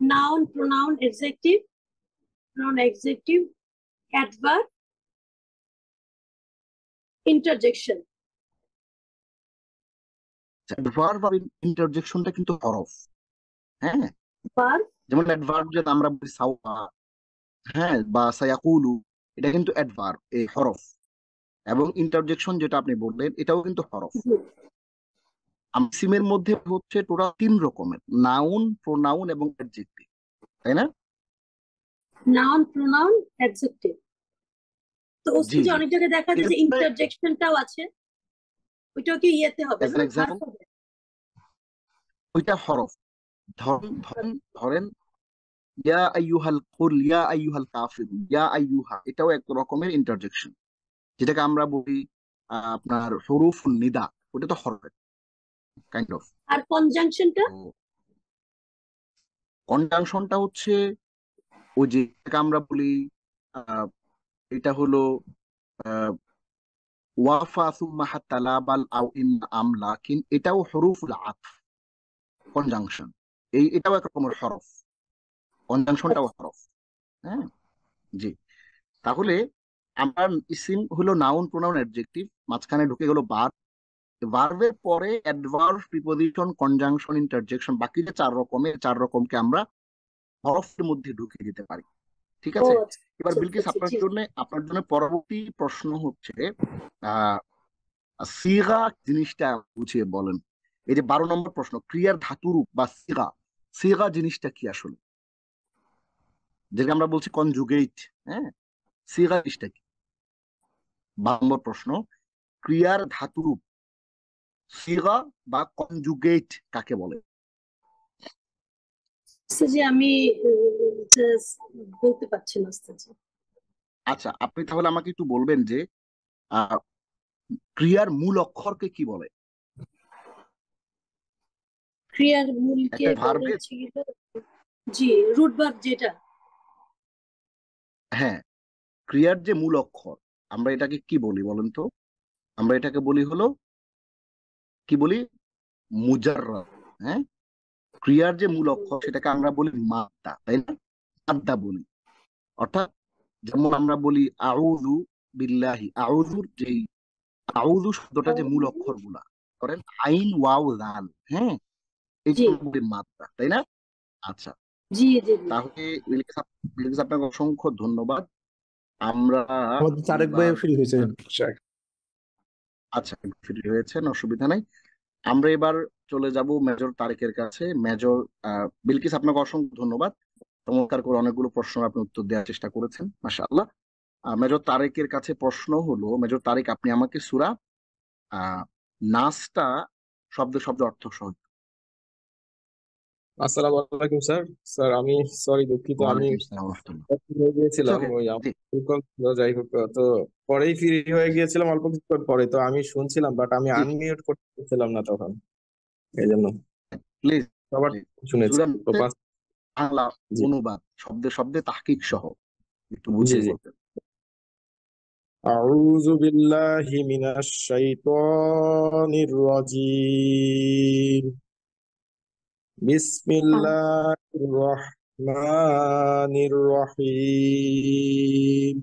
Noun, pronoun, adjective, adverb, interjection. Verb আর ইন্টারজেকশনটা কিন্তু হরফ, হ্যাঁ, ভার্ব, যেমন অ্যাডভার্ব যেটা আমরা বলি সাওয়া, হ্যাঁ, বা সায়াকুলু, এটা কিন্তু অ্যাডভার্ব, এই হরফ। এবং ইন্টারজেকশন যেটা আপনি বললেন এটাও কিন্তু হরফ। ইসিমের মধ্যে হচ্ছে টোটাল 3 রকমের, নাউন, প্রোনাউন এবং অ্যাডজেক্টিভ, তাই না? Noun, pronoun, adjective. তো জি ওস্তাদ, জি, অনেক জায়গায় দেখা যায় যে এরপরে ইন্টারজেকশনটাও আছে, ওইটাও কি ইয়েতে হবে অ্যাজ না, অ্যান ভার্ব এক্সাম্পল, হবে? ওইটা হরফ। ধরেন ধরেন ধরেন ইয়া আইয়ুহাল কুল, ইয়া আইয়ুহাল কাফিরুন, ইয়া আইয়ুহা, এটাও এক রকমের ইন্টারজেকশন, যেটাকে আমরা বলি আপনার হুরুফুন নিদা, ওটা তো হরফ কাইন্ড অফ। আর কনজাংশনটা? কনজাংশনটা হচ্ছে ওই যেটাকে আমরা বলি আহ, এটা হলো ওয়াফা সুম্মা হাত্তা লা বাল আও ইন আম লাকিন, এটাও হরুফুল আতফ, কনজাংশন। এটাও এক রকমের হরফ, কনজাংশনটাও হরফ। হ্যাঁ, জি। তাহলে আমার ইসিম হলো নাউন, প্রোনাউন, অ্যাডজেক্টিভ, মাঝখানে ঢুকে গেল ভার্ব, ভার্বের পরে অ্যাডভার্ব, প্রিপোজিশন, কনজাংশন, ইন্টারজেকশন, বাকি যে 4 রকমের 4 রকমকে আমরা হরফের মধ্যে ঢুকিয়ে দিতে পারি। ঠিক ও আছে? আচ্ছা এবার আচ্ছা বিলকিস আচ্ছা, জি। আপনার জন্য পরবর্তী প্রশ্ন হচ্ছে আহ সিগা জিনিসটা বুঝিয়ে বলেন। এই যে 12 নম্বর প্রশ্ন, ক্রিয়ার ধাতুরূপ বা সিগা, সিগা জিনিসটা কি আসলে, যেটা আমরা বলছি কনজুগেট, হ্যাঁ, সিগা জিনিসটা কি? 12 নম্বর প্রশ্ন, ক্রিয়ার ধাতুরূপ সিগা বা কনজুগেট কাকে বলে? যে আমি just বলতে পারছি না ওস্তাদ। আচ্ছা, আপনি তাহলে আমাকে একটু বলবেন যে আহ ক্রিয়ার মূল অক্ষরকে কি বলে? ক্রিয়ার মূলকে একটা বলে ভার্বের হচ্ছে জি, রুট ভার্ব যেটা। হ্যাঁ, ক্রিয়ার যে মূল অক্ষর, আমরা এটাকে কি বলি বলেন তো? আমরা এটাকে বলি হলো, কি বলি, মুজাররাদ। হ্যাঁ, ক্রিয়ার যে মূল অক্ষর সেটাকে আমরা বলি মাদ্দা, তাই না? মাদ্দা বলি। অর্থাৎ যেমন আমরা বলি আউযু বিল্লাহি, আউযুর যে আউযু শব্দটা যে মূল অক্ষর গুলা করেন আইন ওয়াও জাল, হ্যাঁ, এটা জি আমরা বলি মাদ্দা, তাই না? আচ্ছা, জি জি জি তাহলে বিলকিস আপনাকে অসংখ্য ধন্যবাদ। আমরা আমাদের তারেক ভাই এবার ফ্রি হয়েছেন। আচ্ছা, ফ্রি হয়েছেন, অসুবিধা নাই। আমরা এবার চলে যাব মেজর তারেকের কাছে। মেজর বিলকিস, আপনাকে অসংখ্য ধন্যবাদ। চমৎকার করে অনেকগুলো প্রশ্ন আপনি উত্তর দেওয়ার চেষ্টা করেছেন, মাশাআল্লাহ। মেজর তারেকের কাছে প্রশ্ন হলো, মেজর তারেক, আপনি আমাকে সূরা নাসটা শব্দ শব্দ অর্থ সহ। আসসালামু আলাইকুম স্যার। স্যার আমি সরি, দুঃখিত, আমি ওয়ালাইকুম আসসালাম ওয়া রাহমাতুল্লাহ। free হয়ে গিয়েছিলাম, ওকে, ওই জি আমার call ছিল, যাই হোক, তো পরেই ফ্রি হয়ে গিয়েছিলাম অল্প কিছুক্ষণ পরে, তো আমি শুনছিলাম বাট আমি জি, আনমিউট করতে পারছিলাম না তখন, এই জন্য প্লিজ সবার প্লিজ। শুনেছি সূরা তো নাসের পাঁচ। বাংলা জি অনুবাদ শব্দে শব্দে তাহকিক সহ একটু জি বুঝিয়ে জি। বলতেন। আউযু বিল্লাহি মিনাশ শাইতানির রাজিম। বিসমিল্লাহির রহমানির রহিম।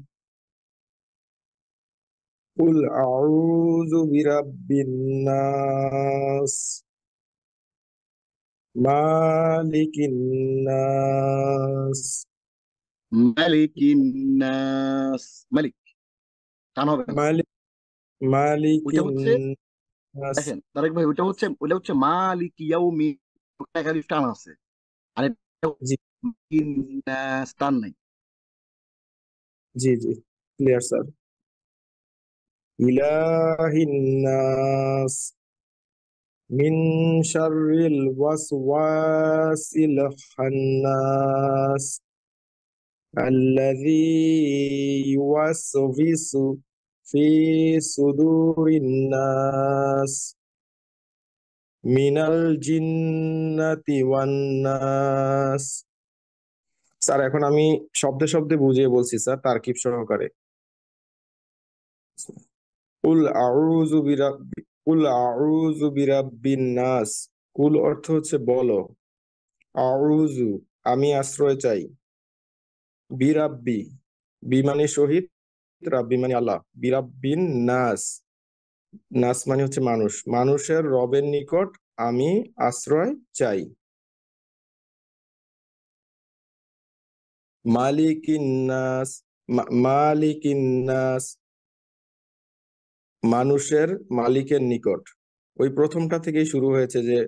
কুল আউযু বিরাব্বিন নাস, মালিকিন নাস, মালিকিন নাস, মালিক টান হবে না। মালিক ওইটা মালিকিন হচ্ছে, নাস। দেখেন তারেক ভাই, ওইটা হচ্ছে মালিক ইয়াউমি, ওটা একাধিক টান আছে। আর এটা জি মালিকিন নাস, টান নাই। জি জি, ক্লিয়ার স্যার। ইলাহিন নাস, মিন শাররিল ওয়াসওয়াসিল খান্নাস, আল্লাযী ইউওয়াসওয়িসু ফি সুদুরিন নাস, মিনাল জিন্নাতি ওয়ান নাস। স্যার এখন আমি শব্দে শব্দে বুঝিয়ে বলছি স্যার, তারকিব সহকারে। কুল আউযু বিরাব্বি কুল আউযু বিরাব্বিন নাস। কুল অর্থ হচ্ছে বলো, আউযু আমি আশ্রয় চাই, বিরাব্বি বি মানে শহীদ, রাব্বি মানে আল্লাহ, বিরাব্বিন নাস, নাস মানে হচ্ছে মানুষ, মানুষের রবের নিকট আমি আশ্রয় চাই। মালিকিন নাস, মালিকিন নাস মানুষের মালিকের নিকট। ওই প্রথমটা থেকেই শুরু হয়েছে যে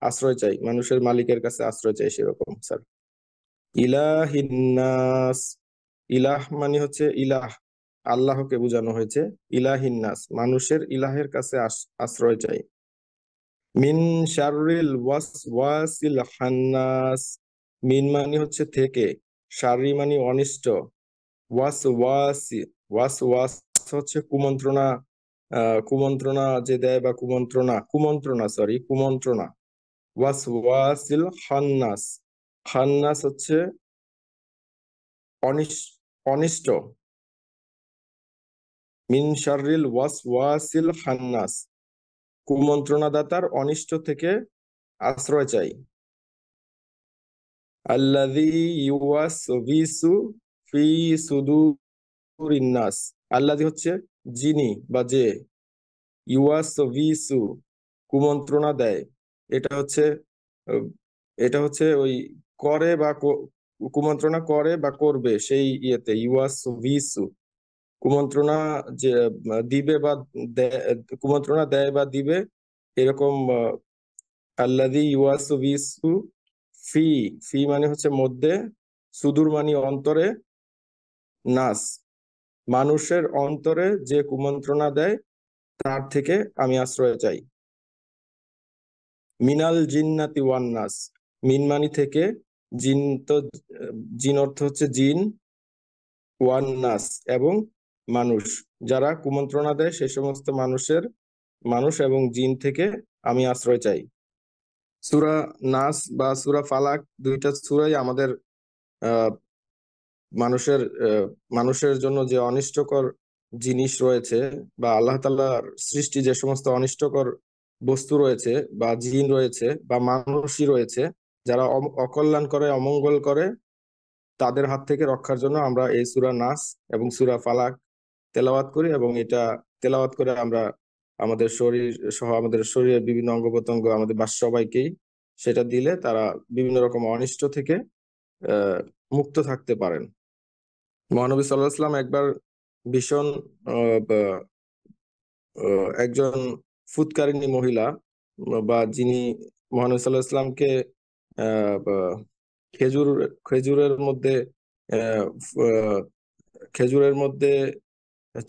আশ্রয় চাই, মানুষের মালিকের কাছে আশ্রয় চাই, সেরকম স্যার। ইলাহিন নাস, ইলাহ মানে হচ্ছে ইলাহ, আল্লাহকে বোঝানো হয়েছে। ইলাহিন নাস মানুষের ইলাহের কাছে আশ্রয় চাই। মিন শাররিল ওয়াসওয়াসিল খান্নাস, মিন মানে হচ্ছে থেকে, শাররি মানে অনিষ্ট, ওয়াসওয়াসি ওয়াসওয়াস হচ্ছে কুমন্ত্রণা, কুমন্ত্রণা যে দেয়, বা কুমন্ত্রণা। ওয়াসওয়াসিল খান্নাস, খান্নাস হচ্ছে অনিষ্ট। মিন শাররিল ওয়াসওয়াসিল খান্নাস কুমন্ত্রণাদাতার অনিষ্ট থেকে আশ্রয় চাই। আল্লাযী ইউওয়াসওয়িসু ফি সুদুরিন নাস, আল্লাযী হচ্ছে যিনি বা যে, ইউওয়াসওয়িসু কুমন্ত্রণা দেয়, এটা হচ্ছে আহ, এটা হচ্ছে ওই করে বা কুমন্ত্রণা করে বা করবে, সেই ইয়েতে ইউওয়াসওয়িসু কুমন্ত্রণা যে দিবে বা কুমন্ত্রণা দেয় বা দিবে, এরকম। আল্লাযী ইউওয়াসওয়িসু ফি, ফি মানে হচ্ছে মধ্যে, সুদূর মানে অন্তরে, নাস মানুষের অন্তরে যে কুমন্ত্রণা দেয় তার থেকে আমি আশ্রয় চাই। মিনাল জিন্নাতি ওয়ান নাস, মিন মানি থেকে, জিন তো জিন অর্থ হচ্ছে জিন, ওয়ান নাস এবং মানুষ, যারা কুমন্ত্রণা দেয় সেই সমস্ত মানুষ এবং জিন থেকে আমি আশ্রয় চাই। সূরা নাস বা সূরা ফালাক দুইটা সূরাই আমাদের মানুষের জন্য যে অনিষ্টকর জিনিস রয়েছে বা আল্লাহ তাআলার সৃষ্টি যে সমস্ত অনিষ্টকর বস্তু রয়েছে বা জিন রয়েছে বা মানুষই রয়েছে যারা অকল্যাণ করে, অমঙ্গল করে, তাদের হাত থেকে রক্ষার জন্য আমরা এই সূরা নাস এবং সূরা ফালাক তেলাওয়াত করি, এবং এটা তেলাওয়াত করে আমরা আমাদের শরীর সহ আমাদের শরীরের বিভিন্ন অঙ্গ প্রত্যঙ্গ, আমাদের সবাইকেই সেটা দিলে তারা বিভিন্ন রকম অনিষ্ট থেকে মুক্ত থাকতে পারেন। মহানবী সাল্লাল্লাহু আলাইহি ওয়াসাল্লাম একবার ভীষণ একজন ফুৎকারিনী মহিলা বা যিনি মহানবী সাল্লাল্লাহু আলাইহি ওয়াসাল্লামকে খেজুরের মধ্যে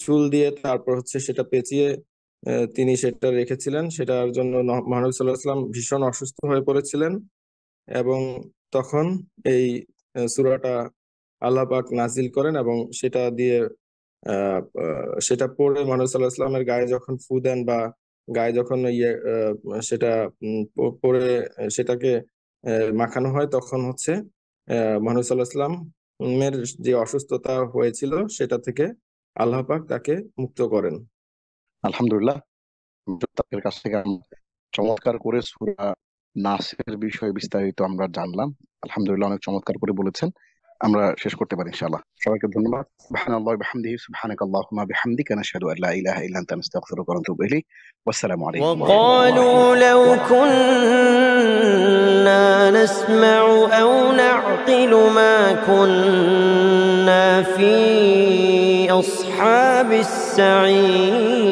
চুল দিয়ে তারপর সেটা পেঁচিয়ে তিনি সেটা রেখেছিলেন। সেটার জন্য মহানবী সাল্লাল্লাহু আলাইহি ওয়াসাল্লাম ভীষণ অসুস্থ হয়ে পড়েছিলেন, এবং তখন এই সূরাটা আল্লাহ পাক নাজিল করেন এবং সেটা দিয়ে সেটা পরে মহানবী সাল্লাল্লাহু আলাইহি ওয়াসাল্লামের গায়ে যখন ফু দেন বা গায়ে যখন সেটা পরে সেটাকে মাখানো হয়, তখন মহানবী সাল্লাল্লাহু আলাইহি ওয়াসাল্লামের যে অসুস্থতা হয়েছিল সেটা থেকে আল্লাহ পাক তাকে মুক্ত করেন। আলহামদুলিল্লাহ, তাদের কাছ থেকে চমৎকার করে সূরা নাসের বিষয়ে বিস্তারিত আমরা জানলাম। আলহামদুলিল্লাহ, অনেক চমৎকার করে বলেছেন। আমরা শেষ করতে পারি ইনশাআল্লাহ। সবাইকে ধন্যবাদ। সুবহানাল্লাহি ওয়া বিহামদিহি, সুবহানাকাল্লাহুম্মা বিহামদিকা, নাশহাদু আল্লা ইলাহা ইল্লা আনতা, নাস্তাগফিরুকা ওয়া নাতুবু ইলাইক। ওয়াসসালামু আলাইকুম ওয়া রাহমাতুল্লাহি ওয়া وقالوا لو كنا نسمع أو نعقل ما كنا في أصحاب السعير